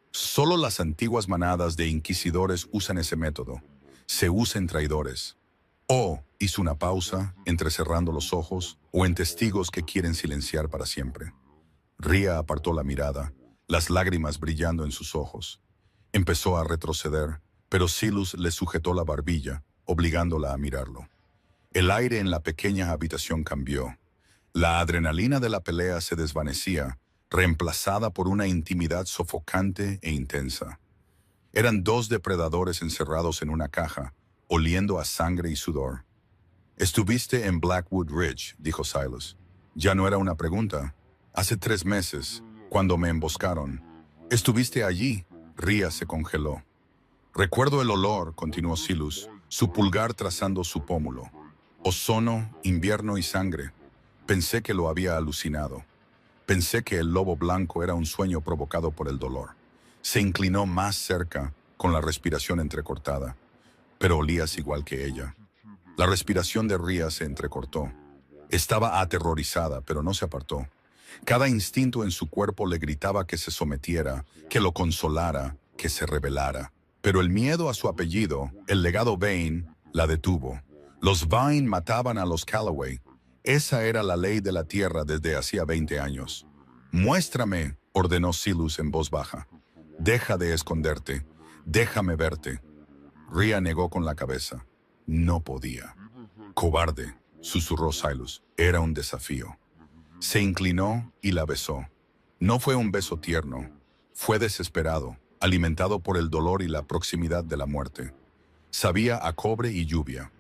Speaker 1: Solo las antiguas manadas de inquisidores usan ese método. Se usa en traidores. O hizo una pausa, entrecerrando los ojos, o en testigos que quieren silenciar para siempre. Ria apartó la mirada, las lágrimas brillando en sus ojos. Empezó a retroceder, pero Silas le sujetó la barbilla, obligándola a mirarlo. El aire en la pequeña habitación cambió. La adrenalina de la pelea se desvanecía, reemplazada por una intimidad sofocante e intensa. Eran dos depredadores encerrados en una caja, oliendo a sangre y sudor. «Estuviste en Blackwood Ridge», dijo Silas. Ya no era una pregunta. «Hace 3 meses, cuando me emboscaron. ¿Estuviste allí?» Ria se congeló. «Recuerdo el olor», continuó Silas, su pulgar trazando su pómulo. «Ozono, invierno y sangre. Pensé que lo había alucinado. Pensé que el lobo blanco era un sueño provocado por el dolor». Se inclinó más cerca, con la respiración entrecortada. «Pero olías igual que ella». La respiración de Ria se entrecortó. Estaba aterrorizada, pero no se apartó. Cada instinto en su cuerpo le gritaba que se sometiera, que lo consolara, que se rebelara. Pero el miedo a su apellido, el legado Vane, la detuvo. Los Vane mataban a los Calloway. Esa era la ley de la tierra desde hacía 20 años. «Muéstrame», ordenó Silas en voz baja. «Deja de esconderte. Déjame verte». Ria negó con la cabeza. No podía. «Cobarde», susurró Silas. Era un desafío. Se inclinó y la besó. No fue un beso tierno. Fue desesperado, alimentado por el dolor y la proximidad de la muerte. Sabía a cobre y lluvia.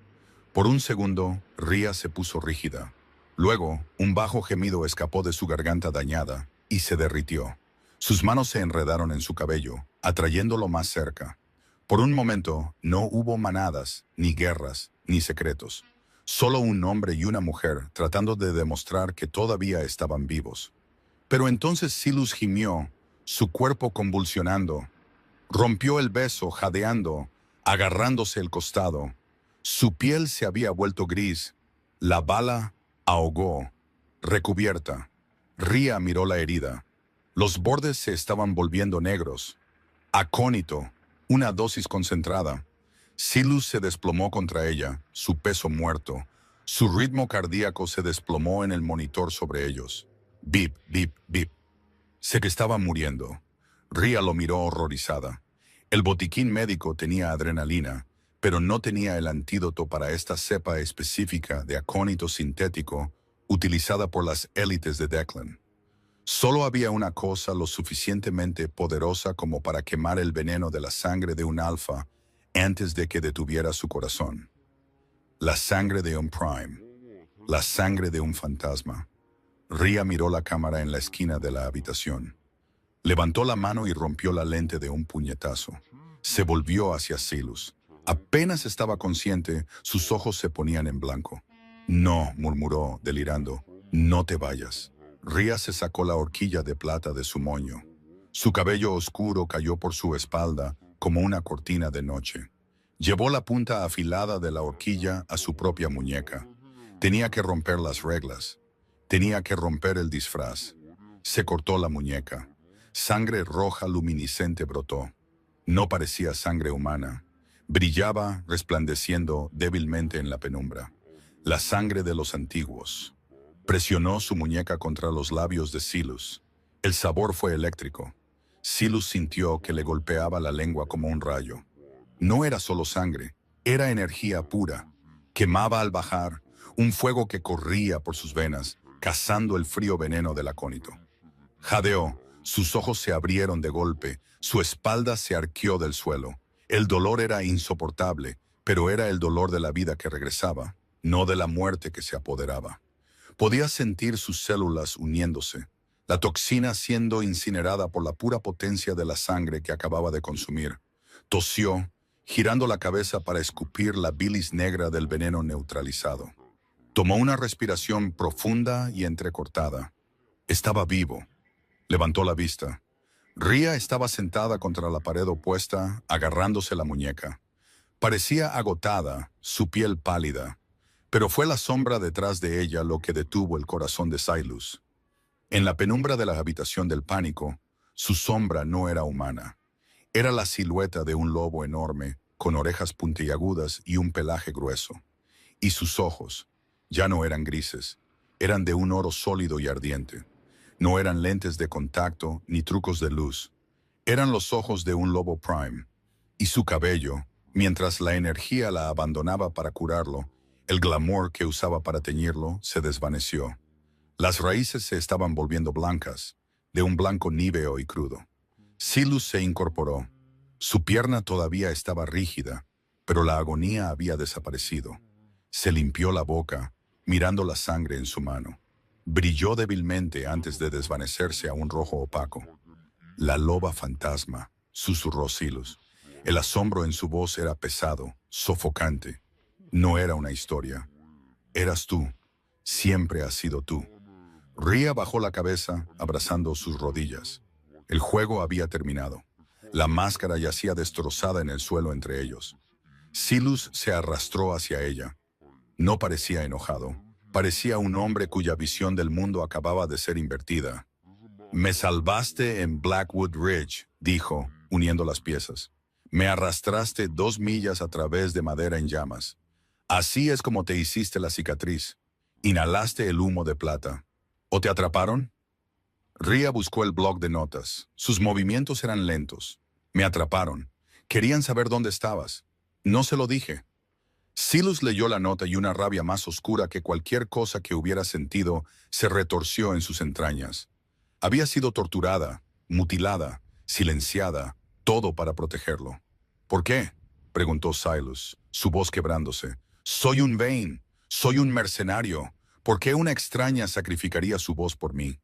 Speaker 1: Por un segundo, Ria se puso rígida. Luego, un bajo gemido escapó de su garganta dañada y se derritió. Sus manos se enredaron en su cabello, atrayéndolo más cerca. Por un momento, no hubo manadas, ni guerras, ni secretos. Solo un hombre y una mujer tratando de demostrar que todavía estaban vivos. Pero entonces Silas gimió, su cuerpo convulsionando. Rompió el beso, jadeando, agarrándose el costado. Su piel se había vuelto gris. La bala ahogó, recubierta. Ria miró la herida. Los bordes se estaban volviendo negros. Acónito, una dosis concentrada. Silas se desplomó contra ella, su peso muerto. Su ritmo cardíaco se desplomó en el monitor sobre ellos. Bip, bip, bip. Sé que estaba muriendo. Ria lo miró horrorizada. El botiquín médico tenía adrenalina, pero no tenía el antídoto para esta cepa específica de acónito sintético utilizada por las élites de Declan. Solo había una cosa lo suficientemente poderosa como para quemar el veneno de la sangre de un alfa antes de que detuviera su corazón. La sangre de un Prime. La sangre de un fantasma. Ria miró la cámara en la esquina de la habitación. Levantó la mano y rompió la lente de un puñetazo. Se volvió hacia Silas. Apenas estaba consciente, sus ojos se ponían en blanco. «No», murmuró, delirando. «No te vayas». Ria se sacó la horquilla de plata de su moño. Su cabello oscuro cayó por su espalda como una cortina de noche. Llevó la punta afilada de la horquilla a su propia muñeca. Tenía que romper las reglas. Tenía que romper el disfraz. Se cortó la muñeca. Sangre roja luminiscente brotó. No parecía sangre humana. Brillaba, resplandeciendo débilmente en la penumbra. La sangre de los antiguos. Presionó su muñeca contra los labios de Silas. El sabor fue eléctrico. Silas sintió que le golpeaba la lengua como un rayo. No era solo sangre, era energía pura. Quemaba al bajar, un fuego que corría por sus venas, cazando el frío veneno del acónito. Jadeó, sus ojos se abrieron de golpe, su espalda se arqueó del suelo. El dolor era insoportable, pero era el dolor de la vida que regresaba, no de la muerte que se apoderaba. Podía sentir sus células uniéndose, la toxina siendo incinerada por la pura potencia de la sangre que acababa de consumir. Tosió, girando la cabeza para escupir la bilis negra del veneno neutralizado. Tomó una respiración profunda y entrecortada. Estaba vivo. Levantó la vista. Ria estaba sentada contra la pared opuesta, agarrándose la muñeca. Parecía agotada, su piel pálida, pero fue la sombra detrás de ella lo que detuvo el corazón de Silas. En la penumbra de la habitación del pánico, su sombra no era humana. Era la silueta de un lobo enorme, con orejas puntiagudas y un pelaje grueso. Y sus ojos ya no eran grises, eran de un oro sólido y ardiente. No eran lentes de contacto ni trucos de luz. Eran los ojos de un lobo prime. Y su cabello, mientras la energía la abandonaba para curarlo, el glamour que usaba para teñirlo se desvaneció. Las raíces se estaban volviendo blancas, de un blanco níveo y crudo. Silas se incorporó. Su pierna todavía estaba rígida, pero la agonía había desaparecido. Se limpió la boca, mirando la sangre en su mano. Brilló débilmente antes de desvanecerse a un rojo opaco. La loba fantasma, susurró Silas. El asombro en su voz era pesado, sofocante. No era una historia. Eras tú. Siempre has sido tú. Ria bajó la cabeza, abrazando sus rodillas. El juego había terminado. La máscara yacía destrozada en el suelo entre ellos. Silas se arrastró hacia ella. No parecía enojado. Parecía un hombre cuya visión del mundo acababa de ser invertida. Me salvaste en Blackwood Ridge, dijo, uniendo las piezas. Me arrastraste 2 millas a través de madera en llamas. Así es como te hiciste la cicatriz. Inhalaste el humo de plata. ¿O te atraparon? Ria buscó el bloc de notas. Sus movimientos eran lentos. Me atraparon. Querían saber dónde estabas. No se lo dije. Silas leyó la nota y una rabia más oscura que cualquier cosa que hubiera sentido se retorció en sus entrañas. Había sido torturada, mutilada, silenciada, todo para protegerlo. ¿Por qué?, preguntó Silas, su voz quebrándose. Soy un Vane, soy un mercenario. ¿Por qué una extraña sacrificaría su voz por mí?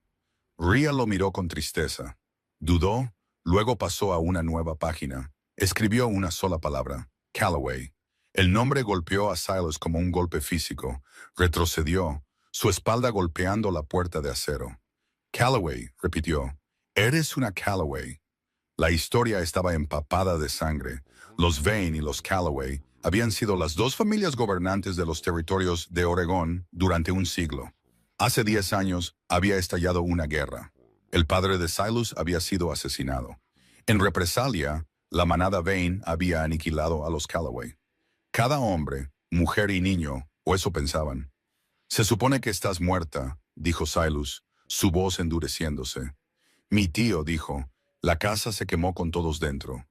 Speaker 1: Ria lo miró con tristeza. Dudó, luego pasó a una nueva página. Escribió una sola palabra: Calloway. El nombre golpeó a Silas como un golpe físico. Retrocedió, su espalda golpeando la puerta de acero. Calloway, repitió. Eres una Calloway. La historia estaba empapada de sangre. Los Vane y los Calloway habían sido las 2 familias gobernantes de los territorios de Oregón durante un siglo. Hace 10 años había estallado una guerra. El padre de Silas había sido asesinado. En represalia, la manada Vane había aniquilado a los Calloway. Cada hombre, mujer y niño, o eso pensaban. Se supone que estás muerta, dijo Silas, su voz endureciéndose. Mi tío dijo, la casa se quemó con todos dentro.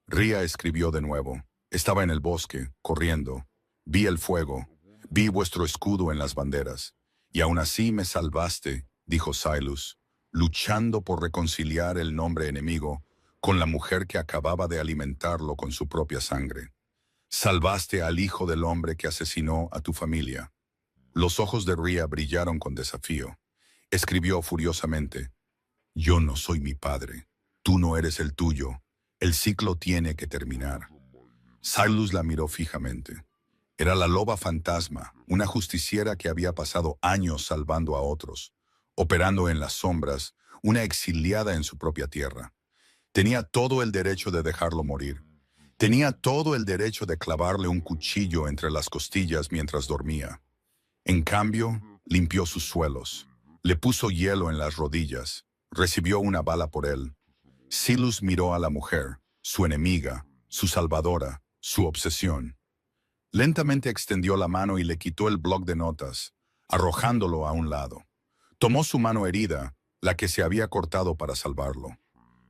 Speaker 1: Ria escribió de nuevo. Estaba en el bosque, corriendo. Vi el fuego. Vi vuestro escudo en las banderas. Y aún así me salvaste, dijo Silas, luchando por reconciliar el nombre enemigo con la mujer que acababa de alimentarlo con su propia sangre. Salvaste al hijo del hombre que asesinó a tu familia. Los ojos de Ria brillaron con desafío. Escribió furiosamente. Yo no soy mi padre. Tú no eres el tuyo. El ciclo tiene que terminar. Silas la miró fijamente. Era la loba fantasma, una justiciera que había pasado años salvando a otros, operando en las sombras, una exiliada en su propia tierra. Tenía todo el derecho de dejarlo morir. Tenía todo el derecho de clavarle un cuchillo entre las costillas mientras dormía. En cambio, limpió sus suelos, le puso hielo en las rodillas, recibió una bala por él. Silas miró a la mujer, su enemiga, su salvadora, su obsesión. Lentamente extendió la mano y le quitó el bloc de notas, arrojándolo a un lado. Tomó su mano herida, la que se había cortado para salvarlo.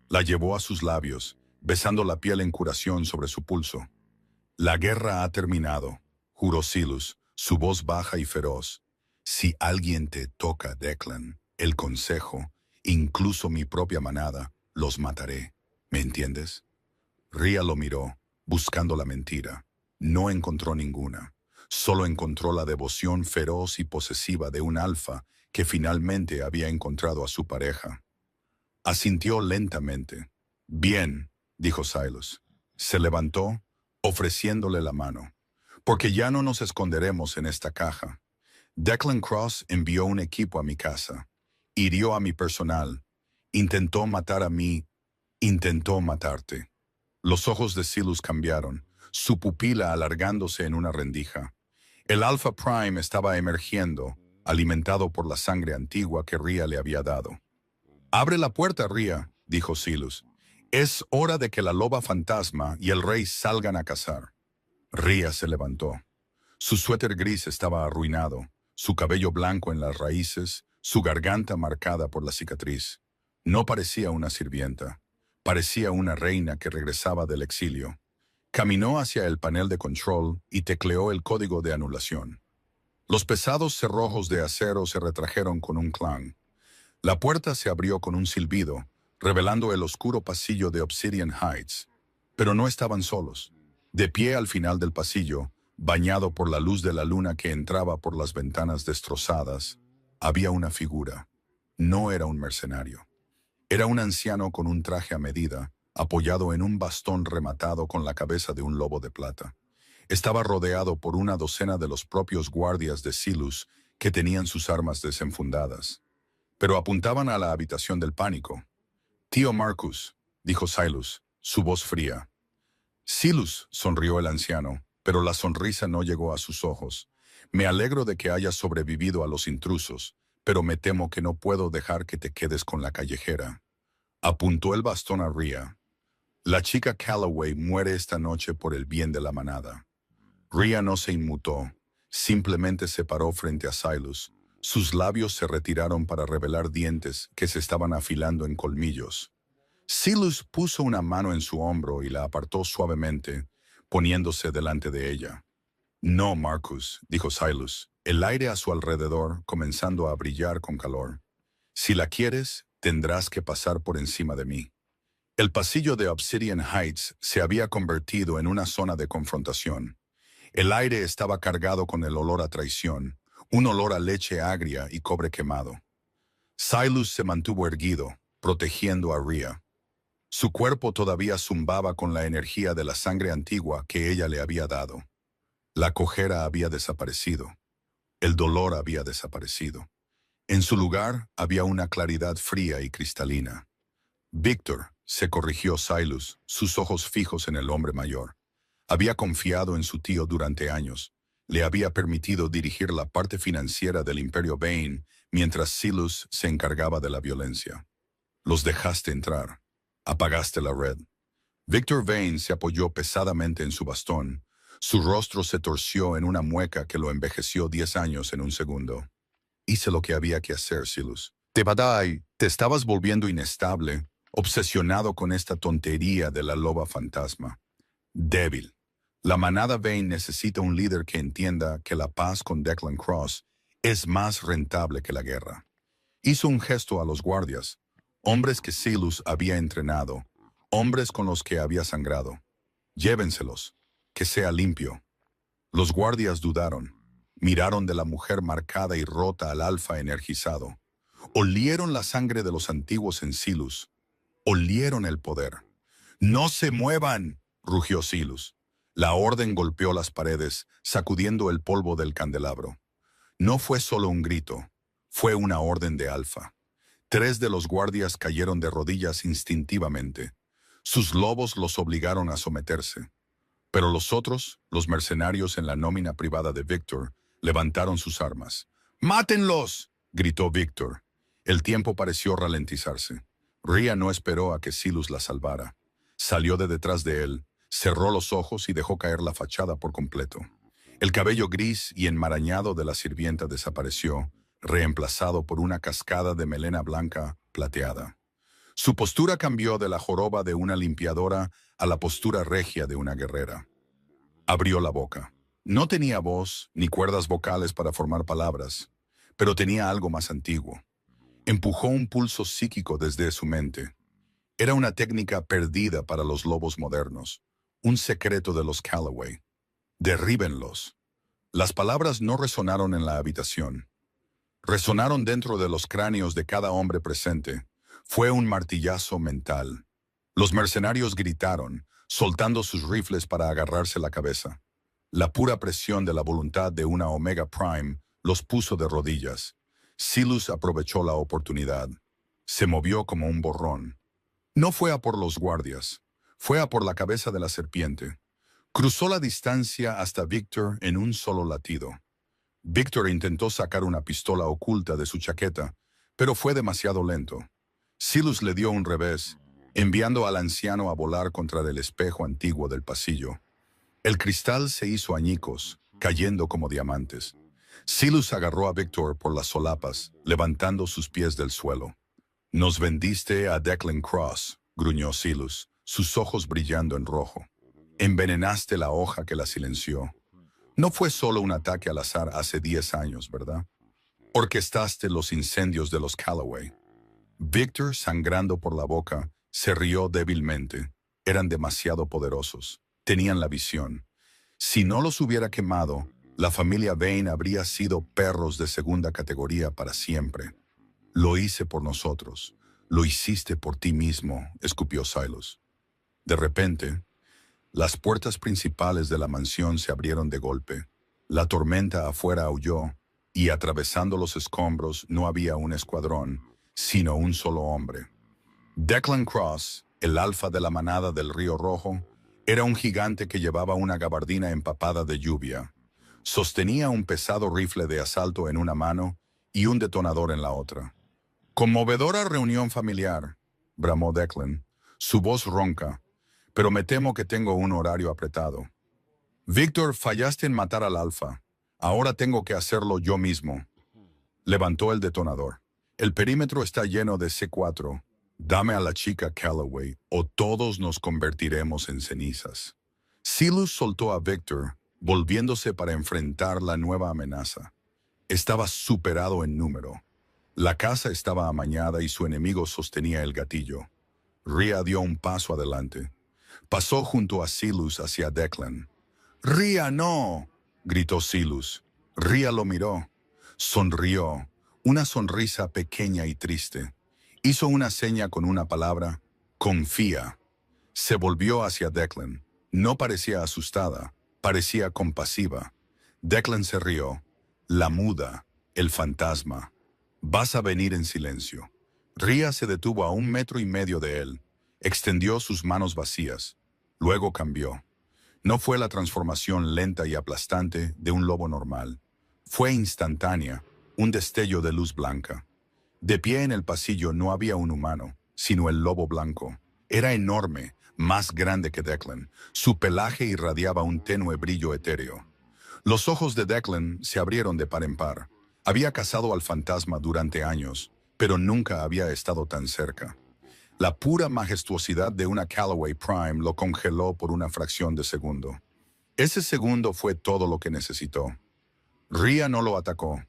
Speaker 1: La llevó a sus labios, besando la piel en curación sobre su pulso. La guerra ha terminado, juró Silas, su voz baja y feroz. Si alguien te toca, Declan, el consejo, incluso mi propia manada, los mataré. ¿Me entiendes? Ria lo miró, buscando la mentira. No encontró ninguna. Solo encontró la devoción feroz y posesiva de un alfa que finalmente había encontrado a su pareja. Asintió lentamente. Bien, dijo Silas. Se levantó, ofreciéndole la mano. Porque ya no nos esconderemos en esta caja. Declan Cross envió un equipo a mi casa. Hirió a mi personal. Intentó matar a mí. Intentó matarte. Los ojos de Silus cambiaron, su pupila alargándose en una rendija. El Alpha Prime estaba emergiendo, alimentado por la sangre antigua que Rhea le había dado. «Abre la puerta, Rhea», dijo Silus. «Es hora de que la loba fantasma y el rey salgan a cazar». Rhea se levantó. Su suéter gris estaba arruinado, su cabello blanco en las raíces, su garganta marcada por la cicatriz. No parecía una sirvienta. Parecía una reina que regresaba del exilio. Caminó hacia el panel de control y tecleó el código de anulación. Los pesados cerrojos de acero se retrajeron con un clang. La puerta se abrió con un silbido, revelando el oscuro pasillo de Obsidian Heights. Pero no estaban solos. De pie al final del pasillo, bañado por la luz de la luna que entraba por las ventanas destrozadas, había una figura. No era un mercenario. Era un anciano con un traje a medida, apoyado en un bastón rematado con la cabeza de un lobo de plata. Estaba rodeado por una docena de los propios guardias de Silus que tenían sus armas desenfundadas. Pero apuntaban a la habitación del pánico. «Tío Marcus», dijo Silus, su voz fría. «Silus», sonrió el anciano, pero la sonrisa no llegó a sus ojos. «Me alegro de que hayas sobrevivido a los intrusos, pero me temo que no puedo dejar que te quedes con la callejera». Apuntó el bastón a Rhea. «La chica Calloway muere esta noche por el bien de la manada». Rhea no se inmutó, simplemente se paró frente a Silus. Sus labios se retiraron para revelar dientes que se estaban afilando en colmillos. Silus puso una mano en su hombro y la apartó suavemente, poniéndose delante de ella. «No, Marcus», dijo Silus, el aire a su alrededor comenzando a brillar con calor. «Si la quieres, tendrás que pasar por encima de mí». El pasillo de Obsidian Heights se había convertido en una zona de confrontación. El aire estaba cargado con el olor a traición, un olor a leche agria y cobre quemado. Silus se mantuvo erguido, protegiendo a Rhea. Su cuerpo todavía zumbaba con la energía de la sangre antigua que ella le había dado. La cojera había desaparecido. El dolor había desaparecido. En su lugar había una claridad fría y cristalina. «Víctor», se corrigió Silus, sus ojos fijos en el hombre mayor. Había confiado en su tío durante años. Le había permitido dirigir la parte financiera del Imperio Vane mientras Silus se encargaba de la violencia. «Los dejaste entrar. Apagaste la red». Victor Vane se apoyó pesadamente en su bastón. Su rostro se torció en una mueca que lo envejeció 10 años en un segundo. «Hice lo que había que hacer, Silus. Tebadai, te estabas volviendo inestable, obsesionado con esta tontería de la loba fantasma. Débil. La manada Vane necesita un líder que entienda que la paz con Declan Cross es más rentable que la guerra». Hizo un gesto a los guardias, hombres que Silus había entrenado, hombres con los que había sangrado. «Llévenselos, que sea limpio». Los guardias dudaron, miraron de la mujer marcada y rota al alfa energizado. Olieron la sangre de los antiguos en Silus. Olieron el poder. «¡No se muevan!», rugió Silus. La orden golpeó las paredes, sacudiendo el polvo del candelabro. No fue solo un grito, fue una orden de alfa. 3 de los guardias cayeron de rodillas instintivamente. Sus lobos los obligaron a someterse. Pero los otros, los mercenarios en la nómina privada de Victor, levantaron sus armas. «¡Mátenlos!», gritó Victor. El tiempo pareció ralentizarse. Rhea no esperó a que Silus la salvara. Salió de detrás de él, cerró los ojos y dejó caer la fachada por completo. El cabello gris y enmarañado de la sirvienta desapareció, reemplazado por una cascada de melena blanca plateada. Su postura cambió de la joroba de una limpiadora a la postura regia de una guerrera. Abrió la boca. No tenía voz ni cuerdas vocales para formar palabras, pero tenía algo más antiguo. Empujó un pulso psíquico desde su mente. Era una técnica perdida para los lobos modernos, un secreto de los Calloway. «Derríbenlos». Las palabras no resonaron en la habitación. Resonaron dentro de los cráneos de cada hombre presente. Fue un martillazo mental. Los mercenarios gritaron, soltando sus rifles para agarrarse la cabeza. La pura presión de la voluntad de una Omega Prime los puso de rodillas. Silus aprovechó la oportunidad. Se movió como un borrón. No fue a por los guardias, fue a por la cabeza de la serpiente. Cruzó la distancia hasta Victor en un solo latido. Victor intentó sacar una pistola oculta de su chaqueta, pero fue demasiado lento. Silus le dio un revés, enviando al anciano a volar contra el espejo antiguo del pasillo. El cristal se hizo añicos, cayendo como diamantes. Silus agarró a Victor por las solapas, levantando sus pies del suelo. «Nos vendiste a Declan Cross», gruñó Silus, sus ojos brillando en rojo. «Envenenaste la hoja que la silenció. No fue solo un ataque al azar hace 10 años, ¿verdad? Orquestaste los incendios de los Calloway». Victor, sangrando por la boca, se rió débilmente. Eran demasiado poderosos. Tenían la visión. Si no los hubiera quemado, la familia Vane habría sido perros de segunda categoría para siempre. «Lo hice por nosotros. Lo hiciste por ti mismo», escupió Silus. De repente, las puertas principales de la mansión se abrieron de golpe. La tormenta afuera aulló, y atravesando los escombros no había un escuadrón, sino un solo hombre. Declan Cross, el alfa de la manada del Río Rojo, era un gigante que llevaba una gabardina empapada de lluvia. Sostenía un pesado rifle de asalto en una mano y un detonador en la otra. «Conmovedora reunión familiar», bramó Declan, su voz ronca, «pero me temo que tengo un horario apretado». «Victor, fallaste en matar al alfa. Ahora tengo que hacerlo yo mismo». Levantó el detonador. «El perímetro está lleno de C4. Dame a la chica Calloway o todos nos convertiremos en cenizas». Silus soltó a Victor, volviéndose para enfrentar la nueva amenaza. Estaba superado en número. La casa estaba amañada y su enemigo sostenía el gatillo. Rhea dio un paso adelante. Pasó junto a Silus hacia Declan. «¡Rhea, no!», gritó Silus. Rhea lo miró. Sonrió, una sonrisa pequeña y triste. Hizo una seña con una palabra: «confía». Se volvió hacia Declan. No parecía asustada, parecía compasiva. Declan se rió. «La muda, el fantasma. Vas a venir en silencio». Rhea se detuvo a 1,5 metros de él. Extendió sus manos vacías. Luego cambió. No fue la transformación lenta y aplastante de un lobo normal. Fue instantánea, un destello de luz blanca. De pie en el pasillo no había un humano, sino el lobo blanco. Era enorme, más grande que Declan. Su pelaje irradiaba un tenue brillo etéreo. Los ojos de Declan se abrieron de par en par. Había cazado al fantasma durante años, pero nunca había estado tan cerca. La pura majestuosidad de una Calloway Prime lo congeló por una fracción de segundo. Ese segundo fue todo lo que necesitó. Rhea no lo atacó.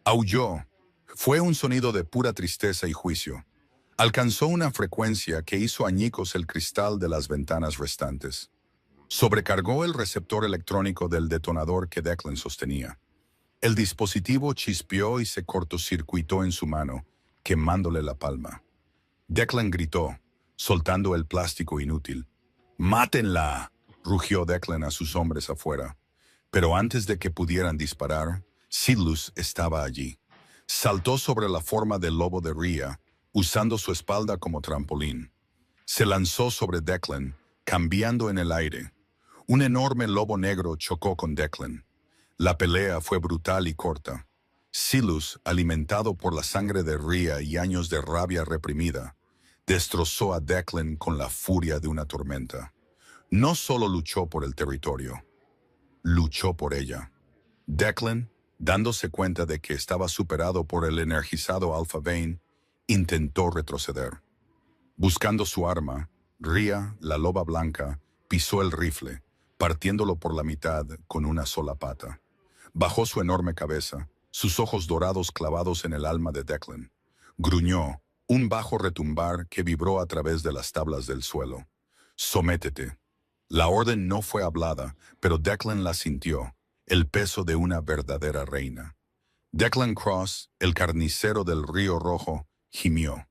Speaker 1: Aulló. Fue un sonido de pura tristeza y juicio. Alcanzó una frecuencia que hizo añicos el cristal de las ventanas restantes. Sobrecargó el receptor electrónico del detonador que Declan sostenía. El dispositivo chispeó y se cortocircuitó en su mano, quemándole la palma. Declan gritó, soltando el plástico inútil. «¡Mátenla!», rugió Declan a sus hombres afuera. Pero antes de que pudieran disparar, Silus estaba allí. Saltó sobre la forma del lobo de Rhea, usando su espalda como trampolín. Se lanzó sobre Declan, cambiando en el aire. Un enorme lobo negro chocó con Declan. La pelea fue brutal y corta. Silus, alimentado por la sangre de Rhea y años de rabia reprimida, destrozó a Declan con la furia de una tormenta. No solo luchó por el territorio, luchó por ella. Declan, dándose cuenta de que estaba superado por el energizado Alpha Vane, intentó retroceder. Buscando su arma, Rhea, la loba blanca, pisó el rifle, partiéndolo por la mitad con una sola pata. Bajó su enorme cabeza, sus ojos dorados clavados en el alma de Declan. Gruñó, un bajo retumbar que vibró a través de las tablas del suelo. «Sométete». La orden no fue hablada, pero Declan la sintió, el peso de una verdadera reina. Declan Cross, el carnicero del Río Rojo, gimió.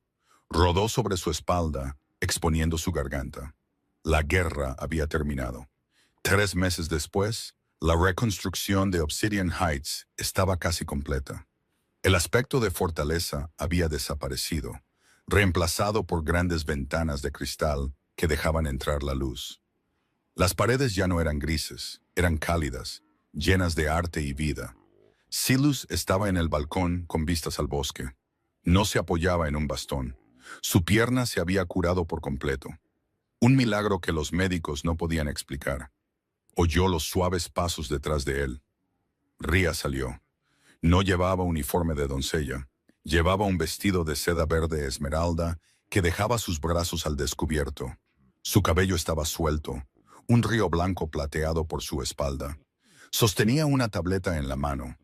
Speaker 1: Rodó sobre su espalda, exponiendo su garganta. La guerra había terminado. 3 meses después, la reconstrucción de Obsidian Heights estaba casi completa. El aspecto de fortaleza había desaparecido. reemplazado por grandes ventanas de cristal que dejaban entrar la luz. Las paredes ya no eran grises, eran cálidas, llenas de arte y vida. Silas estaba en el balcón con vistas al bosque. No se apoyaba en un bastón. Su pierna se había curado por completo. Un milagro que los médicos no podían explicar. Oyó los suaves pasos detrás de él. Ria salió. No llevaba uniforme de doncella. Llevaba un vestido de seda verde esmeralda que dejaba sus brazos al descubierto. Su cabello estaba suelto, un río blanco plateado por su espalda. Sostenía una tableta en la mano.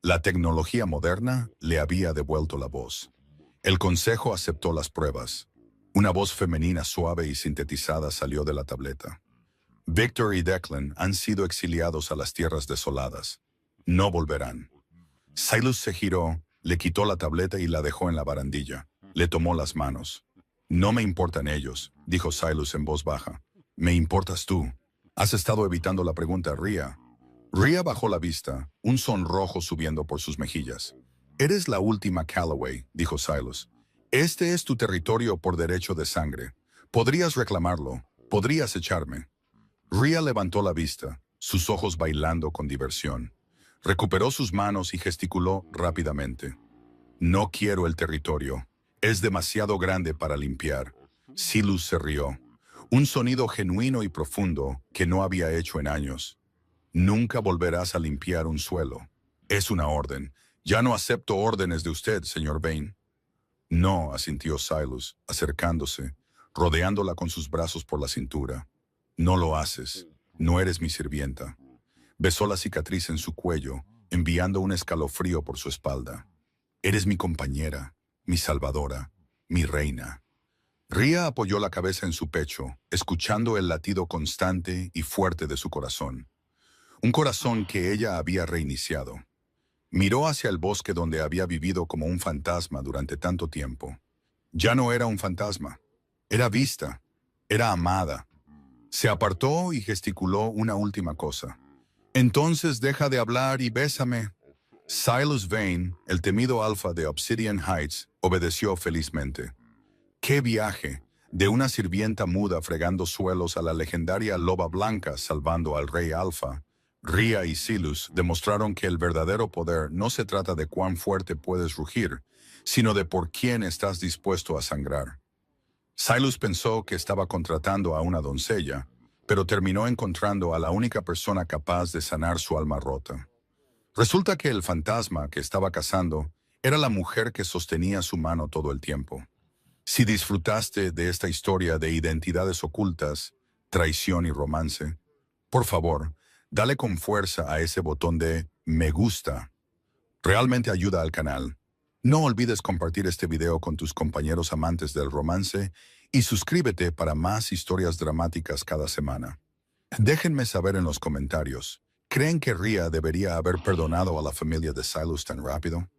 Speaker 1: La tecnología moderna le había devuelto la voz. El consejo aceptó las pruebas. Una voz femenina suave y sintetizada salió de la tableta. Victor y Declan han sido exiliados a las tierras desoladas. No volverán. Silas se giró, le quitó la tableta y la dejó en la barandilla. Le tomó las manos. No me importan ellos, dijo Silas en voz baja. Me importas tú. Has estado evitando la pregunta a Ria. Ria bajó la vista, un sonrojo subiendo por sus mejillas. Eres la última Calloway, dijo Silas. Este es tu territorio por derecho de sangre. Podrías reclamarlo, podrías echarme. Ria levantó la vista, sus ojos bailando con diversión. Recuperó sus manos y gesticuló rápidamente. No quiero el territorio. Es demasiado grande para limpiar. Silas se rió. Un sonido genuino y profundo que no había hecho en años. Nunca volverás a limpiar un suelo. Es una orden. Ya no acepto órdenes de usted, señor Vane. No, asintió Silas, acercándose, rodeándola con sus brazos por la cintura. No lo haces. No eres mi sirvienta. Besó la cicatriz en su cuello, enviando un escalofrío por su espalda. Eres mi compañera, mi salvadora, mi reina. Ria apoyó la cabeza en su pecho, escuchando el latido constante y fuerte de su corazón. Un corazón que ella había reiniciado. Miró hacia el bosque donde había vivido como un fantasma durante tanto tiempo. Ya no era un fantasma. Era vista. Era amada. Se apartó y gesticuló una última cosa. Entonces deja de hablar y bésame. Silas Vane, el temido alfa de Obsidian Heights, obedeció felizmente. ¡Qué viaje! De una sirvienta muda fregando suelos a la legendaria Loba Blanca salvando al rey alfa. Ria y Silas demostraron que el verdadero poder no se trata de cuán fuerte puedes rugir, sino de por quién estás dispuesto a sangrar. Silas pensó que estaba contratando a una doncella, pero terminó encontrando a la única persona capaz de sanar su alma rota. Resulta que el fantasma que estaba cazando era la mujer que sostenía su mano todo el tiempo. Si disfrutaste de esta historia de identidades ocultas, traición y romance, por favor, dale con fuerza a ese botón de me gusta. Realmente ayuda al canal. No olvides compartir este video con tus compañeros amantes del romance y suscríbete para más historias dramáticas cada semana. Déjenme saber en los comentarios, ¿creen que Ria debería haber perdonado a la familia de Silas tan rápido?